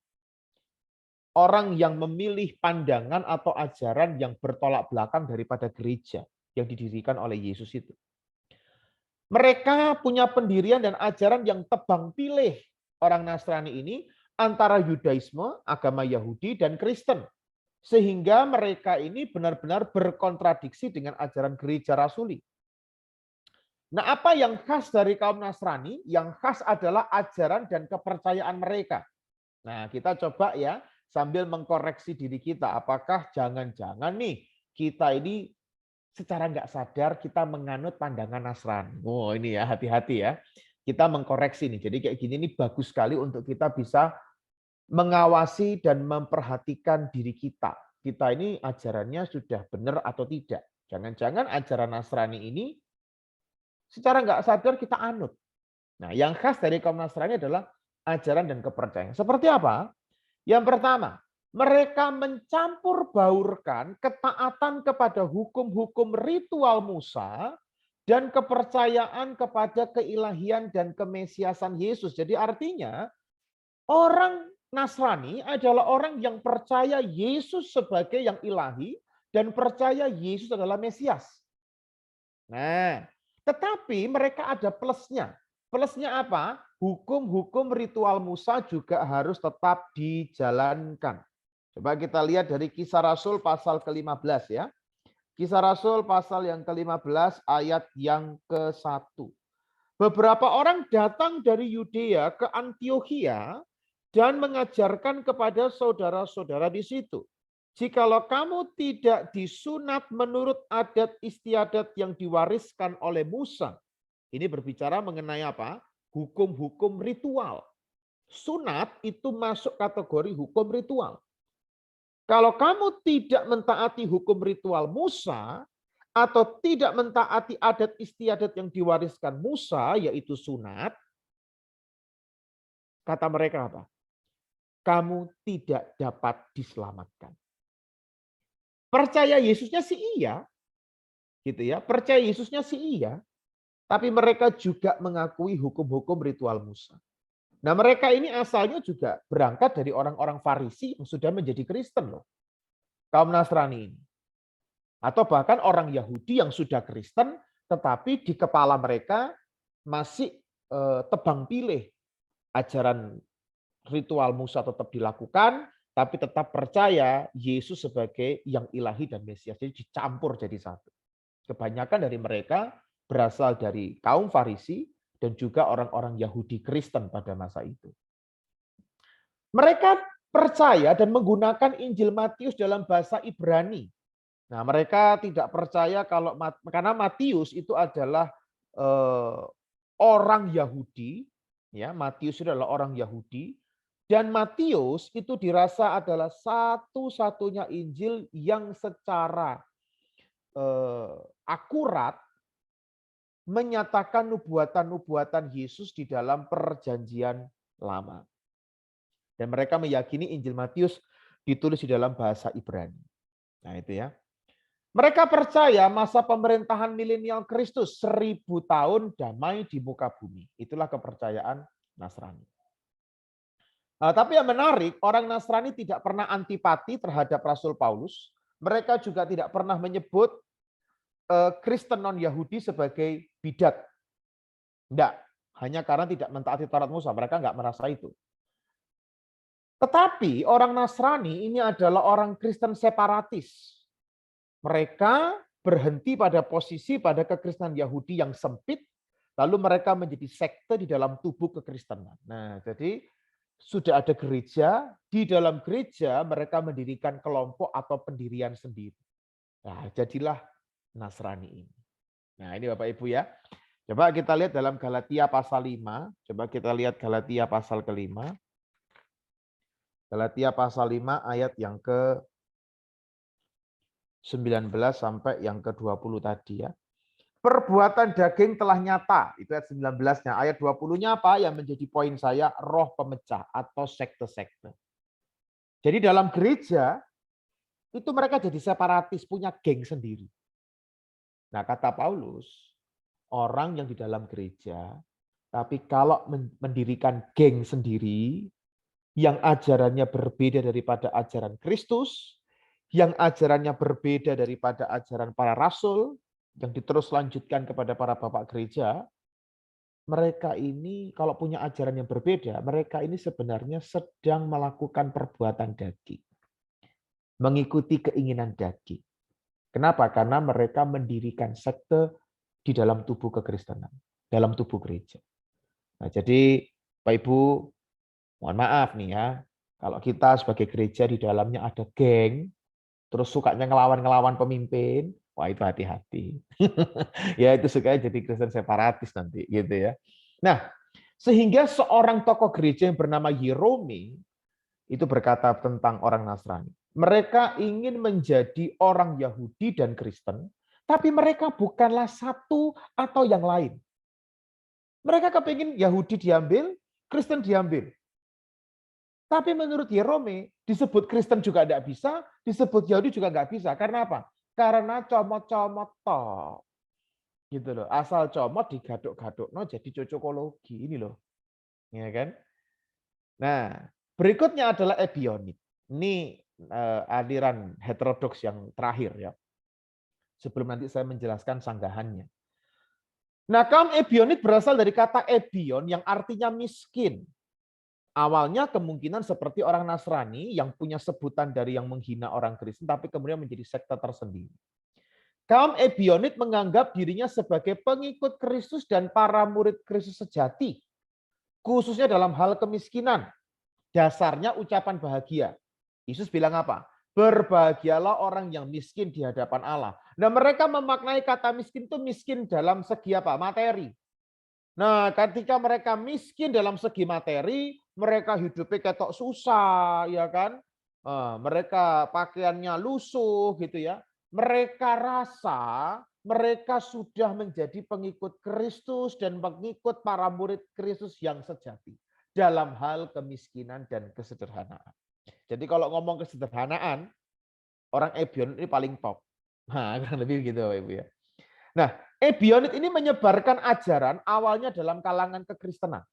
Orang yang memilih pandangan atau ajaran yang bertolak belakang daripada gereja yang didirikan oleh Yesus itu. Mereka punya pendirian dan ajaran yang tebang pilih orang Nasrani ini antara Yudaisme, agama Yahudi, dan Kristen. Sehingga mereka ini benar-benar berkontradiksi dengan ajaran gereja rasuli. Nah, apa yang khas dari kaum Nasrani? Yang khas adalah ajaran dan kepercayaan mereka. Nah, kita coba ya sambil mengkoreksi diri kita. Apakah jangan-jangan nih kita ini secara nggak sadar kita menganut pandangan Nasrani. Oh ini ya, hati-hati ya. Kita mengkoreksi nih. Jadi kayak gini ini bagus sekali untuk kita bisa mengawasi dan memperhatikan diri kita. Kita ini ajarannya sudah benar atau tidak. Jangan-jangan ajaran Nasrani ini secara nggak sadar kita anut. Nah, yang khas dari kaum Nasrani adalah ajaran dan kepercayaan. Seperti apa? Yang pertama, mereka mencampur baurkan ketaatan kepada hukum-hukum ritual Musa dan kepercayaan kepada keilahian dan kemesiasan Yesus. Jadi artinya orang Nasrani adalah orang yang percaya Yesus sebagai yang ilahi dan percaya Yesus adalah Mesias. Nah, tetapi mereka ada plusnya. Plusnya apa? Hukum-hukum ritual Musa juga harus tetap dijalankan. Coba kita lihat dari Kisah Rasul pasal ke-15 ya. Kisah Rasul pasal yang ke-15 ayat yang ke-1. beberapa orang datang dari Yudea ke Antiokhia dan mengajarkan kepada saudara-saudara di situ. Jikalau kamu tidak disunat menurut adat istiadat yang diwariskan oleh Musa. Ini berbicara mengenai apa? Hukum-hukum ritual. Sunat itu masuk kategori hukum ritual. Kalau kamu tidak mentaati hukum ritual Musa, atau tidak mentaati adat istiadat yang diwariskan Musa, yaitu sunat, kata mereka apa? Kamu tidak dapat diselamatkan. Percaya Yesusnya sih iya, gitu ya. Percaya Yesusnya sih iya, tapi mereka juga mengakui hukum-hukum ritual Musa. Nah, mereka ini asalnya juga berangkat dari orang-orang Farisi yang sudah menjadi Kristen loh. Kaum Nasrani ini. Atau bahkan orang Yahudi yang sudah Kristen, tetapi di kepala mereka masih tebang pilih. Ajaran ritual Musa tetap dilakukan, tapi tetap percaya Yesus sebagai yang ilahi dan Mesias. Jadi dicampur jadi satu. Kebanyakan dari mereka berasal dari kaum Farisi dan juga orang-orang Yahudi Kristen pada masa itu. Mereka percaya dan menggunakan Injil Matius dalam bahasa Ibrani. Nah, mereka tidak percaya karena Matius itu adalah orang Yahudi, ya, Matius itu adalah orang Yahudi, dan Matius itu dirasa adalah satu-satunya Injil yang secara akurat menyatakan nubuatan-nubuatan Yesus di dalam Perjanjian Lama. Dan mereka meyakini Injil Matius ditulis di dalam bahasa Ibrani. Nah, itu ya. Mereka percaya masa pemerintahan milenial Kristus 1000 tahun damai di muka bumi. Itulah kepercayaan Nasrani. Nah, tapi yang menarik, orang Nasrani tidak pernah antipati terhadap Rasul Paulus. Mereka juga tidak pernah menyebut Kristen non-Yahudi sebagai bidat. Tidak, hanya karena tidak mentaati Taurat Musa. Mereka nggak merasa itu. Tetapi orang Nasrani ini adalah orang Kristen separatis. Mereka berhenti pada posisi pada kekristenan Yahudi yang sempit, lalu mereka menjadi sekte di dalam tubuh kekristenan. Nah, jadi sudah ada gereja, di dalam gereja mereka mendirikan kelompok atau pendirian sendiri. Nah, jadilah Nasrani ini. Nah, ini Bapak Ibu ya. Coba kita lihat dalam Galatia pasal 5. Coba kita lihat Galatia pasal ke-5. Galatia pasal 5 ayat yang ke-19 sampai yang ke-20 tadi ya. Perbuatan daging telah nyata. Itu ayat 19-nya. Ayat 20-nya apa? Yang menjadi poin saya, roh pemecah atau sekte-sekte. Jadi dalam gereja, itu mereka jadi separatis, punya geng sendiri. Nah, kata Paulus, orang yang di dalam gereja, tapi kalau mendirikan geng sendiri, yang ajarannya berbeda daripada ajaran Kristus, yang ajarannya berbeda daripada ajaran para rasul, yang diterus lanjutkan kepada para bapak gereja, mereka ini kalau punya ajaran yang berbeda, mereka ini sebenarnya sedang melakukan perbuatan daging. Mengikuti keinginan daging. Kenapa? Karena mereka mendirikan sekte di dalam tubuh kekristenan, dalam tubuh gereja. Nah, jadi Pak Ibu, mohon maaf nih ya, kalau kita sebagai gereja di dalamnya ada geng, terus sukanya ngelawan-ngelawan pemimpin, wah itu hati-hati. Ya itu sukanya jadi Kristen separatis nanti gitu ya. Nah, sehingga seorang tokoh gereja yang bernama Yerome itu berkata tentang orang Nasrani. Mereka ingin menjadi orang Yahudi dan Kristen, tapi mereka bukanlah satu atau yang lain. Mereka kepingin Yahudi diambil, Kristen diambil. Tapi menurut Yerome, disebut Kristen juga tidak bisa, disebut Yahudi juga nggak bisa. Karena apa? Karena comot-comot toh. Gitu loh. Asal comot digaduk-gaduk, no jadi cocokologi ini loh. Ya kan? Nah, berikutnya adalah ebionit. Ini aliran heterodoks yang terakhir ya. Sebelum nanti saya menjelaskan sanggahannya. Nah, kaum ebionit berasal dari kata ebion yang artinya miskin. Awalnya kemungkinan seperti orang Nasrani yang punya sebutan dari yang menghina orang Kristen, tapi kemudian menjadi sekte tersendiri. Kaum Ebionit menganggap dirinya sebagai pengikut Kristus dan para murid Kristus sejati, khususnya dalam hal kemiskinan. Dasarnya ucapan bahagia. Yesus bilang apa? Berbahagialah orang yang miskin di hadapan Allah. Nah, mereka memaknai kata miskin itu miskin dalam segi apa? Materi. Nah, ketika mereka miskin dalam segi materi, mereka hidupnya ketok susah, ya kan? Mereka pakaiannya lusuh, gitu ya. Mereka rasa mereka sudah menjadi pengikut Kristus dan pengikut para murid Kristus yang sejati dalam hal kemiskinan dan kesederhanaan. Jadi kalau ngomong kesederhanaan, orang Ebionit ini paling top. Nah, kurang lebih gitu, Bapak Ibu ya. Nah, Ebionit ini menyebarkan ajaran awalnya dalam kalangan kekristenan.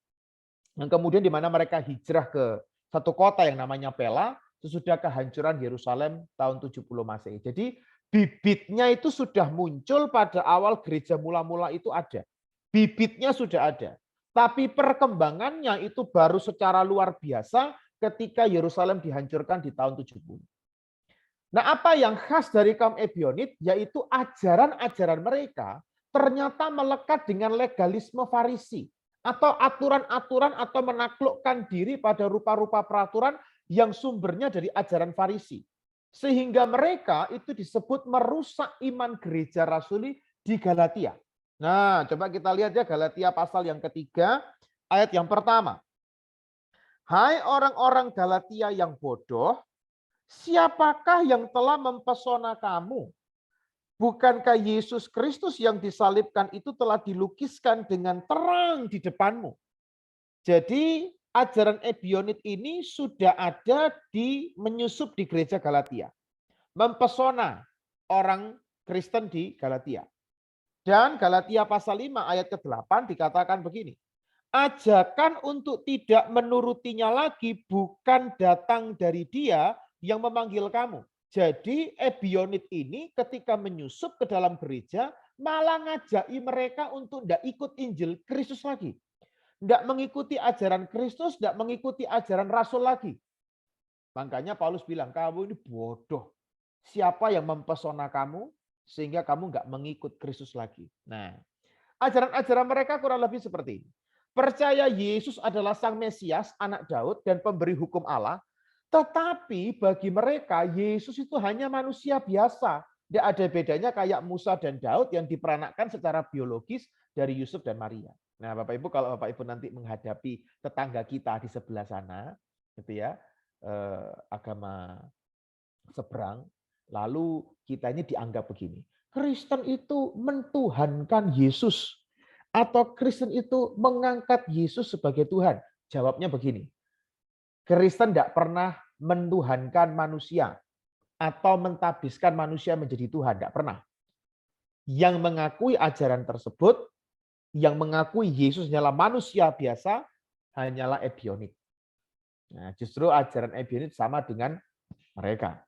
Dan kemudian di mana mereka hijrah ke satu kota yang namanya Pela sesudah kehancuran Yerusalem tahun 70 Masehi. Jadi bibitnya itu sudah muncul pada awal gereja mula-mula itu ada. Bibitnya sudah ada. Tapi perkembangannya itu baru secara luar biasa ketika Yerusalem dihancurkan di tahun 70. Nah, apa yang khas dari kaum Ebionit yaitu ajaran-ajaran mereka ternyata melekat dengan legalisme Farisi atau aturan-aturan atau menaklukkan diri pada rupa-rupa peraturan yang sumbernya dari ajaran Farisi. Sehingga mereka itu disebut merusak iman gereja rasuli di Galatia. Nah, coba kita lihat ya Galatia pasal yang ketiga, ayat yang pertama. Hai orang-orang Galatia yang bodoh, siapakah yang telah mempesona kamu? Bukankah Yesus Kristus yang disalibkan itu telah dilukiskan dengan terang di depanmu? Jadi ajaran Ebionit ini sudah ada menyusup di gereja Galatia. Mempesona orang Kristen di Galatia. Dan Galatia pasal 5 ayat ke-8 dikatakan begini. Ajakan untuk tidak menurutinya lagi bukan datang dari dia yang memanggil kamu. Jadi Ebionit ini ketika menyusup ke dalam gereja malah ngajaki mereka untuk tidak ikut Injil Kristus lagi. Tidak mengikuti ajaran Kristus, tidak mengikuti ajaran Rasul lagi. Makanya Paulus bilang, kamu ini bodoh. Siapa yang mempesona kamu sehingga kamu nggak mengikut Kristus lagi. Nah, ajaran-ajaran mereka kurang lebih seperti ini. Percaya Yesus adalah Sang Mesias, anak Daud, dan pemberi hukum Allah. Tetapi bagi mereka, Yesus itu hanya manusia biasa. Tidak ada bedanya kayak Musa dan Daud yang diperanakkan secara biologis dari Yusuf dan Maria. Nah, Bapak Ibu, kalau Bapak Ibu nanti menghadapi tetangga kita di sebelah sana, gitu ya, agama seberang, lalu kita ini dianggap begini. Kristen itu mentuhankan Yesus. Atau Kristen itu mengangkat Yesus sebagai Tuhan. Jawabnya begini. Kristen tidak pernah mentuhankan manusia. Atau mentabiskan manusia menjadi Tuhan. Tidak pernah. Yang mengakui ajaran tersebut, yang mengakui Yesus hanyalah manusia biasa, hanyalah Ebionit. Nah, justru ajaran Ebionit sama dengan mereka.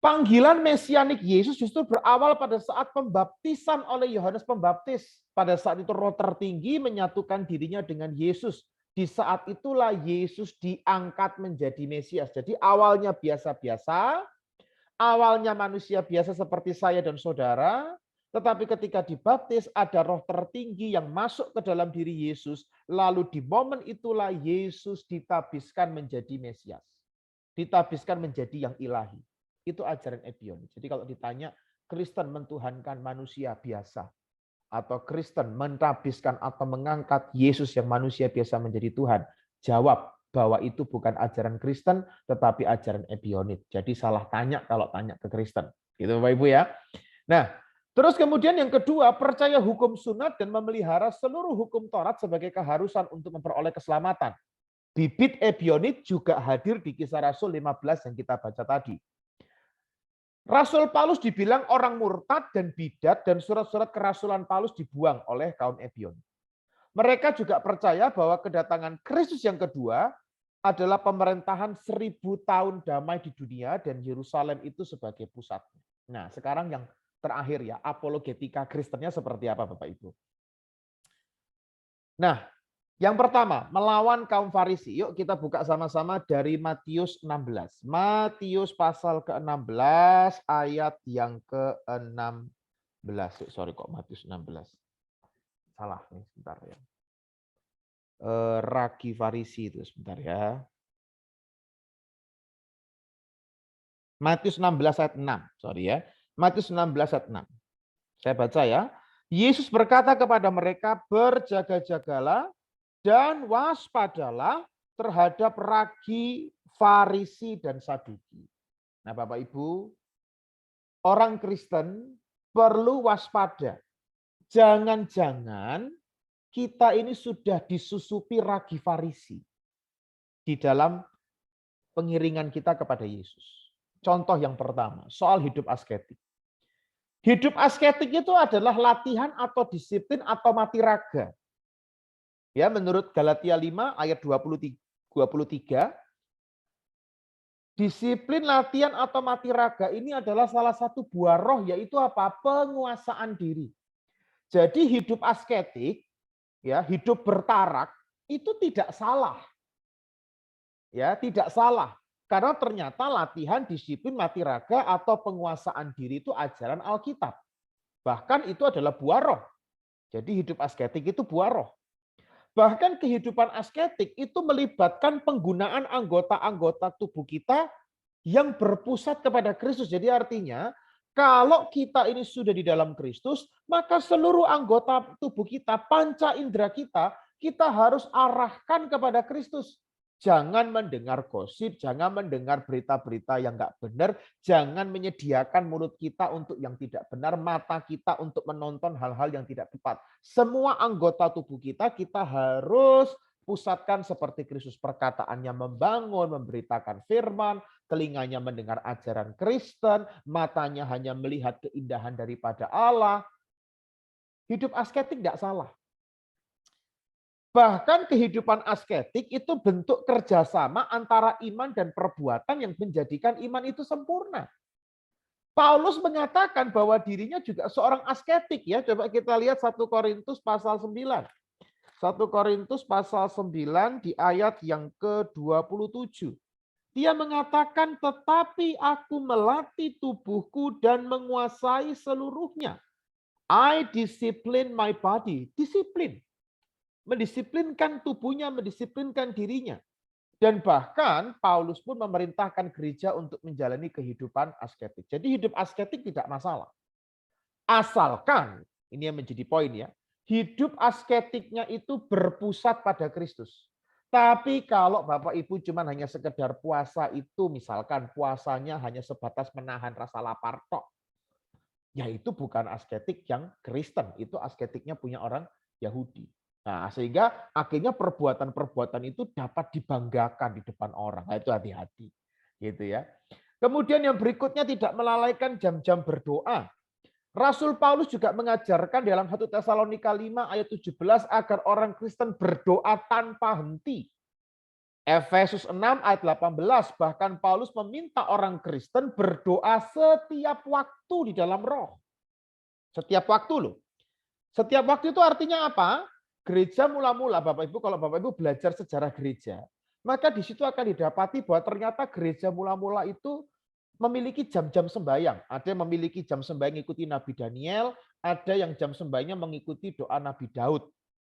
Panggilan mesianik Yesus justru berawal pada saat pembaptisan oleh Yohanes Pembaptis. Pada saat itu Roh Tertinggi menyatukan dirinya dengan Yesus. Di saat itulah Yesus diangkat menjadi Mesias. Jadi awalnya biasa-biasa, awalnya manusia biasa seperti saya dan saudara, tetapi ketika dibaptis ada Roh Tertinggi yang masuk ke dalam diri Yesus, lalu di momen itulah Yesus ditabiskan menjadi Mesias. Ditabiskan menjadi yang ilahi. Itu ajaran Ebionit. Jadi kalau ditanya Kristen mentuhankan manusia biasa atau Kristen mentabiskan atau mengangkat Yesus yang manusia biasa menjadi Tuhan, jawab bahwa itu bukan ajaran Kristen tetapi ajaran Ebionit. Jadi salah tanya kalau tanya ke Kristen. Gitu Bapak Ibu ya. Nah, terus kemudian yang kedua, percaya hukum sunat dan memelihara seluruh hukum Taurat sebagai keharusan untuk memperoleh keselamatan. Bibit Ebionit juga hadir di Kisah Rasul 15 yang kita baca tadi. Rasul Paulus dibilang orang murtad dan bidat dan surat-surat kerasulan Paulus dibuang oleh kaum Ebionit. Mereka juga percaya bahwa kedatangan Kristus yang kedua adalah pemerintahan 1000 tahun damai di dunia dan Yerusalem itu sebagai pusatnya. Nah, sekarang yang terakhir ya, apologetika Kristennya seperti apa Bapak Ibu? Nah, Yang pertama, melawan kaum Farisi. Yuk kita buka sama-sama dari Matius 16. Matius pasal ke-16 ayat yang ke-16. Sorry kok Matius 16. Salah nih, sebentar ya. Ragi Farisi itu sebentar ya. Matius 16 ayat 6. Sorry ya. Matius 16 ayat 6. Saya baca ya. Yesus berkata kepada mereka, berjaga-jagalah dan waspadalah terhadap ragi Farisi dan Saduki. Nah, Bapak Ibu, orang Kristen perlu waspada. Jangan-jangan kita ini sudah disusupi ragi Farisi di dalam pengiringan kita kepada Yesus. Contoh yang pertama, soal hidup asketik. Hidup asketik itu adalah latihan atau disiplin atau mati raga. Ya, menurut Galatia 5 ayat 23, disiplin latihan atau mati raga ini adalah salah satu buah roh, yaitu apa? Penguasaan diri. Jadi hidup asketik, ya, hidup bertarak itu tidak salah. Ya, tidak salah. Karena ternyata latihan, disiplin, mati raga atau penguasaan diri itu ajaran Alkitab. Bahkan itu adalah buah roh. Jadi hidup asketik itu buah roh. Bahkan kehidupan asketik itu melibatkan penggunaan anggota-anggota tubuh kita yang berpusat kepada Kristus. Jadi artinya kalau kita ini sudah di dalam Kristus, maka seluruh anggota tubuh kita, panca indera kita, kita harus arahkan kepada Kristus. Jangan mendengar gosip, jangan mendengar berita-berita yang nggak benar, jangan menyediakan mulut kita untuk yang tidak benar, mata kita untuk menonton hal-hal yang tidak tepat. Semua anggota tubuh kita harus pusatkan seperti Kristus, perkataannya membangun, memberitakan firman, telinganya mendengar ajaran Kristen, matanya hanya melihat keindahan daripada Allah. Hidup asketik tidak salah. Bahkan kehidupan asketik itu bentuk kerjasama antara iman dan perbuatan yang menjadikan iman itu sempurna. Paulus mengatakan bahwa dirinya juga seorang asketik ya. Coba kita lihat 1 Korintus pasal 9. 1 Korintus pasal 9 di ayat yang ke-27. Dia mengatakan, tetapi aku melatih tubuhku dan menguasai seluruhnya. I discipline my body. Disiplin. Mendisiplinkan tubuhnya, mendisiplinkan dirinya. Dan bahkan Paulus pun memerintahkan gereja untuk menjalani kehidupan asketik. Jadi hidup asketik tidak masalah. Asalkan, ini yang menjadi poin ya, hidup asketiknya itu berpusat pada Kristus. Tapi kalau Bapak Ibu cuma hanya sekedar puasa itu, misalkan puasanya hanya sebatas menahan rasa lapar tok, ya itu bukan asketik yang Kristen, itu asketiknya punya orang Yahudi. Nah, sehingga akhirnya perbuatan-perbuatan itu dapat dibanggakan di depan orang. Nah, itu hati-hati. Gitu ya. Kemudian yang berikutnya tidak melalaikan jam-jam berdoa. Rasul Paulus juga mengajarkan dalam 1 Tesalonika 5 ayat 17 agar orang Kristen berdoa tanpa henti. Efesus 6 ayat 18, bahkan Paulus meminta orang Kristen berdoa setiap waktu di dalam roh. Setiap waktu loh. Setiap waktu itu artinya apa? Gereja mula-mula, Bapak Ibu, kalau Bapak Ibu belajar sejarah gereja, maka di situ akan didapati bahwa ternyata gereja mula-mula itu memiliki jam-jam sembahyang. Ada yang memiliki jam sembahyang mengikuti Nabi Daniel, ada yang jam sembahyangnya mengikuti doa Nabi Daud.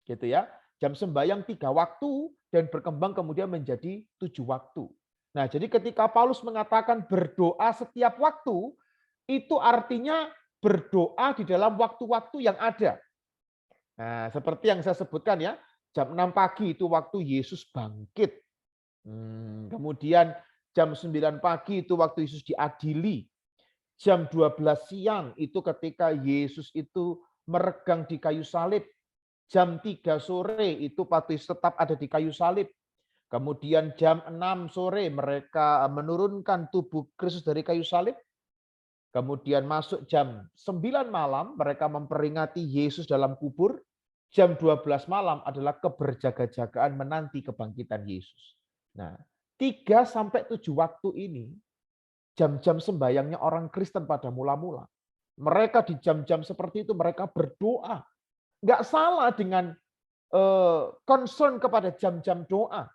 Gitu ya. Jam sembahyang 3 waktu dan berkembang kemudian menjadi 7 waktu. Nah, jadi ketika Paulus mengatakan berdoa setiap waktu, itu artinya berdoa di dalam waktu-waktu yang ada. Nah, seperti yang saya sebutkan ya, jam 6 pagi itu waktu Yesus bangkit. Kemudian jam 9 pagi itu waktu Yesus diadili. Jam 12 siang itu ketika Yesus itu meregang di kayu salib. Jam 3 sore itu waktu Yesus tetap ada di kayu salib. Kemudian jam 6 sore mereka menurunkan tubuh Kristus dari kayu salib. Kemudian masuk jam 9 malam mereka memperingati Yesus dalam kubur. Jam 12 malam adalah keberjaga-jagaan menanti kebangkitan Yesus. Nah, 3 sampai 7 waktu ini jam-jam sembahyangnya orang Kristen pada mula-mula. Mereka di jam-jam seperti itu mereka berdoa. Enggak salah dengan concern kepada jam-jam doa.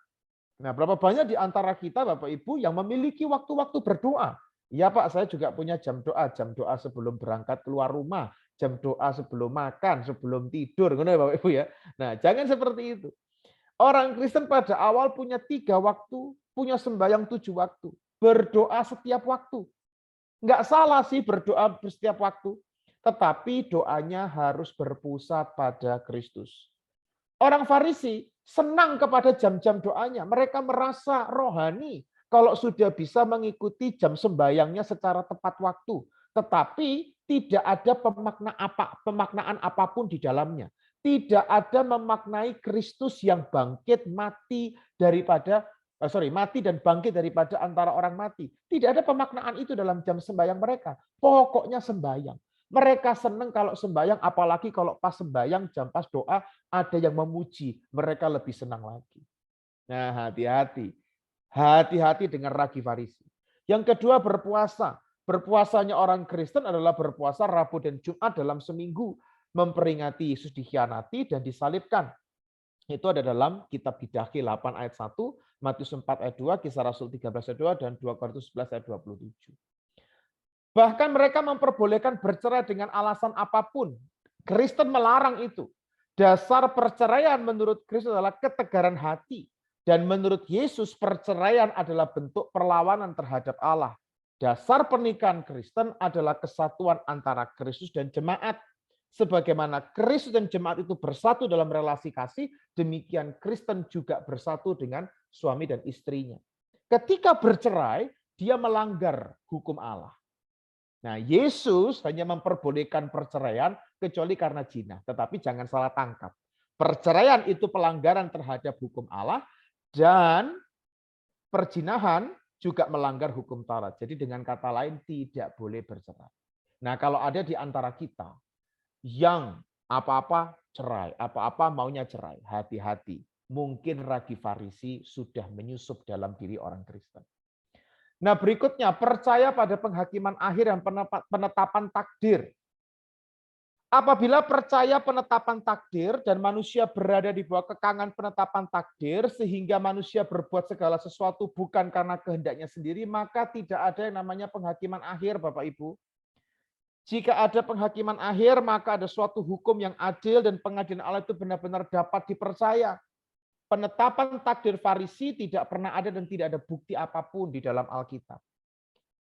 Nah, berapa banyak di antara kita Bapak Ibu yang memiliki waktu-waktu berdoa? Ya Pak, saya juga punya jam doa sebelum berangkat keluar rumah, jam doa sebelum makan, sebelum tidur, ngono ya Bapak Ibu ya. Nah, jangan seperti itu. Orang Kristen pada awal punya 3 waktu, punya sembahyang 7 waktu, berdoa setiap waktu. Enggak salah sih berdoa setiap waktu, tetapi doanya harus berpusat pada Kristus. Orang Farisi senang kepada jam-jam doanya. Mereka merasa rohani kalau sudah bisa mengikuti jam sembahyangnya secara tepat waktu. Tetapi tidak ada pemaknaan apapun di dalamnya. Tidak ada memaknai Kristus yang bangkit mati mati dan bangkit daripada antara orang mati. Tidak ada pemaknaan itu dalam jam sembahyang mereka. Pokoknya sembahyang. Mereka senang kalau sembahyang, apalagi kalau pas sembahyang, jam pas doa, ada yang memuji. Mereka lebih senang lagi. Nah, hati-hati. Hati-hati dengan ragi Farisi. Yang kedua, berpuasa. Berpuasanya orang Kristen adalah berpuasa Rabu dan Jumat dalam seminggu. Memperingati Yesus dikhianati dan disalibkan. Itu ada dalam kitab Didache 8 ayat 1, Matius 4 ayat 2, Kisah Rasul 13 ayat 2, dan 2 Korintus 11 ayat 27. Bahkan mereka memperbolehkan bercerai dengan alasan apapun. Kristen melarang itu. Dasar perceraian menurut Kristus adalah ketegaran hati. Dan menurut Yesus perceraian adalah bentuk perlawanan terhadap Allah. Dasar pernikahan Kristen adalah kesatuan antara Kristus dan jemaat. Sebagaimana Kristus dan jemaat itu bersatu dalam relasi kasih, demikian Kristen juga bersatu dengan suami dan istrinya. Ketika bercerai, dia melanggar hukum Allah. Nah, Yesus hanya memperbolehkan perceraian kecuali karena zina. Tetapi jangan salah tangkap. Perceraian itu pelanggaran terhadap hukum Allah dan perzinahan juga melanggar hukum Taurat. Jadi dengan kata lain tidak boleh bercerai. Nah, kalau ada di antara kita yang apa-apa cerai, apa-apa maunya cerai, hati-hati. Mungkin ragi Farisi sudah menyusup dalam diri orang Kristen. Nah, berikutnya percaya pada penghakiman akhir dan penetapan takdir. Apabila percaya penetapan takdir dan manusia berada di bawah kekangan penetapan takdir sehingga manusia berbuat segala sesuatu bukan karena kehendaknya sendiri, maka tidak ada yang namanya penghakiman akhir, Bapak Ibu. Jika ada penghakiman akhir, maka ada suatu hukum yang adil dan pengadilan Allah itu benar-benar dapat dipercaya. Penetapan takdir Farisi tidak pernah ada dan tidak ada bukti apapun di dalam Alkitab.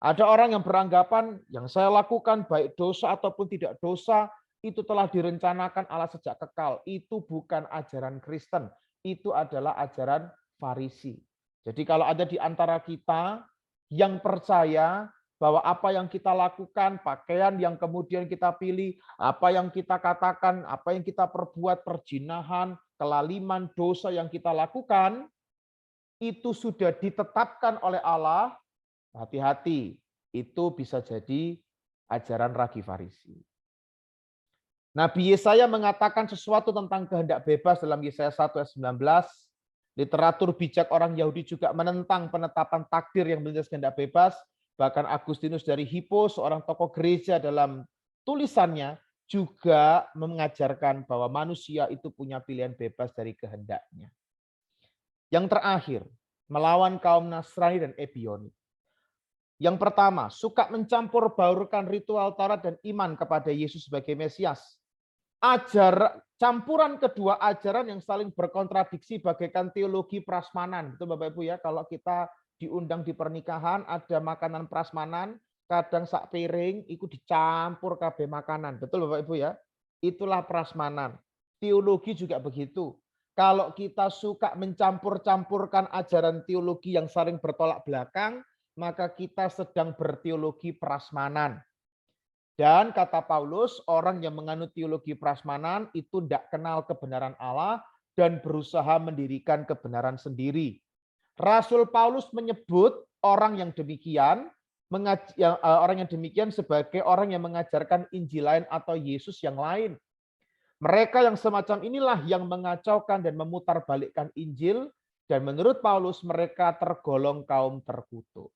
Ada orang yang beranggapan yang saya lakukan baik dosa ataupun tidak dosa itu telah direncanakan Allah sejak kekal. Itu bukan ajaran Kristen, itu adalah ajaran Farisi. Jadi kalau ada di antara kita yang percaya bahwa apa yang kita lakukan, pakaian yang kemudian kita pilih, apa yang kita katakan, apa yang kita perbuat, perzinahan, kelaliman, dosa yang kita lakukan, itu sudah ditetapkan oleh Allah, hati-hati, itu bisa jadi ajaran ragi Farisi. Nabi Yesaya mengatakan sesuatu tentang kehendak bebas dalam Yesaya 1 ayat 19. Literatur bijak orang Yahudi juga menentang penetapan takdir yang melintas kehendak bebas. Bahkan Agustinus dari Hippo, seorang tokoh gereja dalam tulisannya, juga mengajarkan bahwa manusia itu punya pilihan bebas dari kehendaknya. Yang terakhir, melawan kaum Nasrani dan Ebioni. Yang pertama, suka mencampur baurkan ritual Taurat dan iman kepada Yesus sebagai Mesias. Campuran kedua ajaran yang saling berkontradiksi bagaikan teologi prasmanan. Betul Bapak Ibu ya, kalau kita diundang di pernikahan ada makanan prasmanan, kadang sak piring itu dicampur kabeh makanan. Betul Bapak Ibu ya? Itulah prasmanan. Teologi juga begitu. Kalau kita suka mencampur-campurkan ajaran teologi yang saling bertolak belakang, maka kita sedang berteologi prasmanan. Dan kata Paulus, orang yang menganut teologi prasmanan itu tidak kenal kebenaran Allah dan berusaha mendirikan kebenaran sendiri. Rasul Paulus menyebut orang yang demikian sebagai orang yang mengajarkan Injil lain atau Yesus yang lain. Mereka yang semacam inilah yang mengacaukan dan memutarbalikkan Injil, dan menurut Paulus mereka tergolong kaum terkutuk.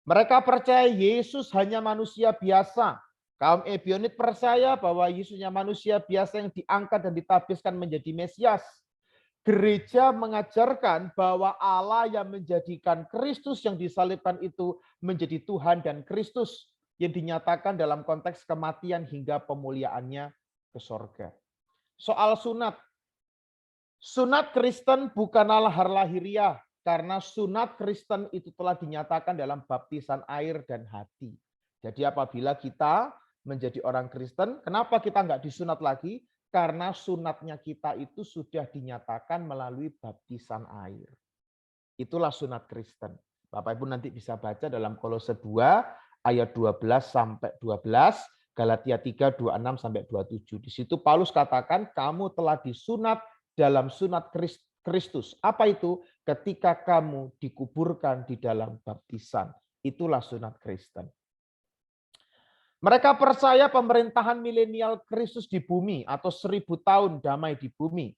Mereka percaya Yesus hanya manusia biasa Kaum Ebionit percaya bahwa Yesusnya manusia biasa yang diangkat dan ditabiskan menjadi Mesias. Gereja mengajarkan bahwa Allah yang menjadikan Kristus yang disalibkan itu menjadi Tuhan dan Kristus yang dinyatakan dalam konteks kematian hingga pemuliaannya ke sorga. Soal sunat. Sunat Kristen bukanlah hal lahiriah, karena sunat Kristen itu telah dinyatakan dalam baptisan air dan hati. Jadi apabila kita menjadi orang Kristen, kenapa kita nggak disunat lagi? Karena sunatnya kita itu sudah dinyatakan melalui baptisan air. Itulah sunat Kristen. Bapak Ibu nanti bisa baca dalam Kolose 2 ayat 12 sampai 12, Galatia 3 26 sampai 27. Di situ Paulus katakan kamu telah disunat dalam sunat Kristus. Apa itu? Ketika kamu dikuburkan di dalam baptisan. Itulah sunat Kristen. Mereka percaya pemerintahan milenial Kristus di bumi atau 1000 tahun damai di bumi.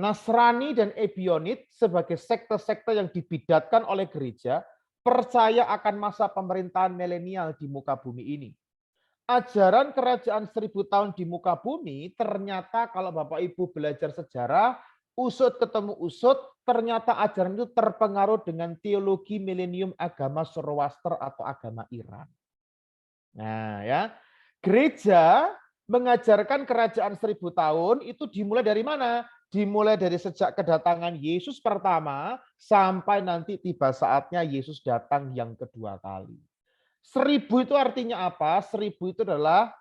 Nasrani dan Ebionit sebagai sekte-sekte yang dibidatkan oleh gereja percaya akan masa pemerintahan milenial di muka bumi ini. Ajaran kerajaan 1000 tahun di muka bumi ternyata kalau Bapak Ibu belajar sejarah, usut ketemu usut, ternyata ajaran itu terpengaruh dengan teologi milenium agama Zoroaster atau agama Iran. Nah, ya. Gereja mengajarkan kerajaan 1000 tahun itu dimulai dari mana? Dimulai dari sejak kedatangan Yesus pertama sampai nanti tiba saatnya Yesus datang yang kedua kali. 1000 itu artinya apa? 1000 itu adalah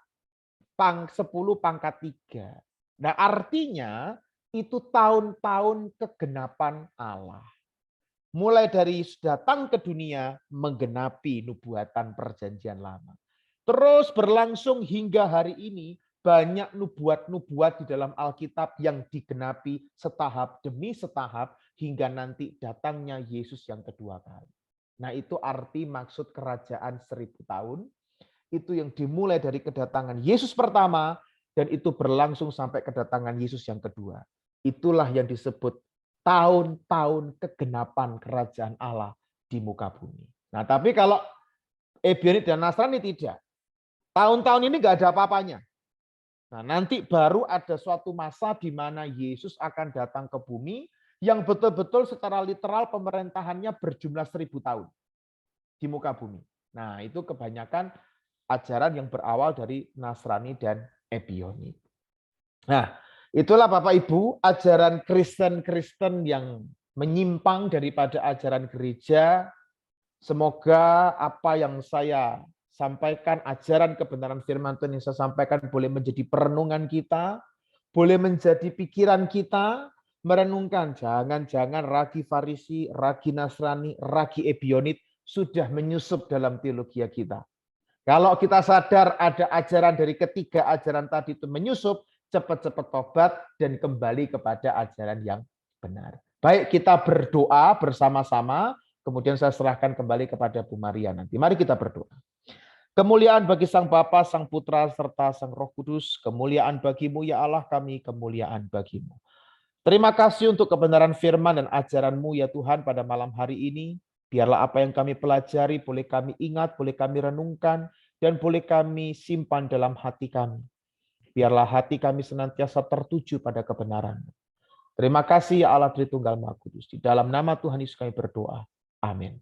10 pangkat 3. Nah, artinya itu tahun-tahun kegenapan Allah. Mulai dari datang ke dunia menggenapi nubuatan perjanjian lama. Terus berlangsung hingga hari ini banyak nubuat-nubuat di dalam Alkitab yang digenapi setahap demi setahap hingga nanti datangnya Yesus yang kedua kali. Nah, itu arti maksud kerajaan 1000 tahun. Itu yang dimulai dari kedatangan Yesus pertama dan itu berlangsung sampai kedatangan Yesus yang kedua. Itulah yang disebut tahun-tahun kegenapan kerajaan Allah di muka bumi. Nah, tapi kalau Ebionit dan Nasrani tidak. Tahun-tahun ini nggak ada apa-apanya. Nah, nanti baru ada suatu masa di mana Yesus akan datang ke bumi yang betul-betul secara literal pemerintahannya berjumlah 1000 tahun di muka bumi. Nah, itu kebanyakan ajaran yang berawal dari Nasrani dan Ebionit. Nah, itulah Bapak Ibu ajaran Kristen-Kristen yang menyimpang daripada ajaran gereja. Semoga apa yang saya sampaikan, ajaran kebenaran firman Tuhan yang saya sampaikan boleh menjadi perenungan kita, boleh menjadi pikiran kita, merenungkan jangan-jangan ragi Farisi, ragi Nasrani, ragi Ebionit sudah menyusup dalam teologi kita. Kalau kita sadar ada ajaran dari ketiga ajaran tadi itu menyusup, cepat-cepat tobat dan kembali kepada ajaran yang benar. Baik, kita berdoa bersama-sama, kemudian saya serahkan kembali kepada Bu Maria nanti. Mari kita berdoa. Kemuliaan bagi Sang Bapa, Sang Putra, serta Sang Roh Kudus. Kemuliaan bagimu ya Allah kami, kemuliaan bagimu. Terima kasih untuk kebenaran firman dan ajaran-Mu ya Tuhan pada malam hari ini. Biarlah apa yang kami pelajari boleh kami ingat, boleh kami renungkan, dan boleh kami simpan dalam hati kami. Biarlah hati kami senantiasa tertuju pada kebenaran. Terima kasih ya Allah Tritunggal Maha Kudus. Di dalam nama Tuhan Yesus kami berdoa. Amin.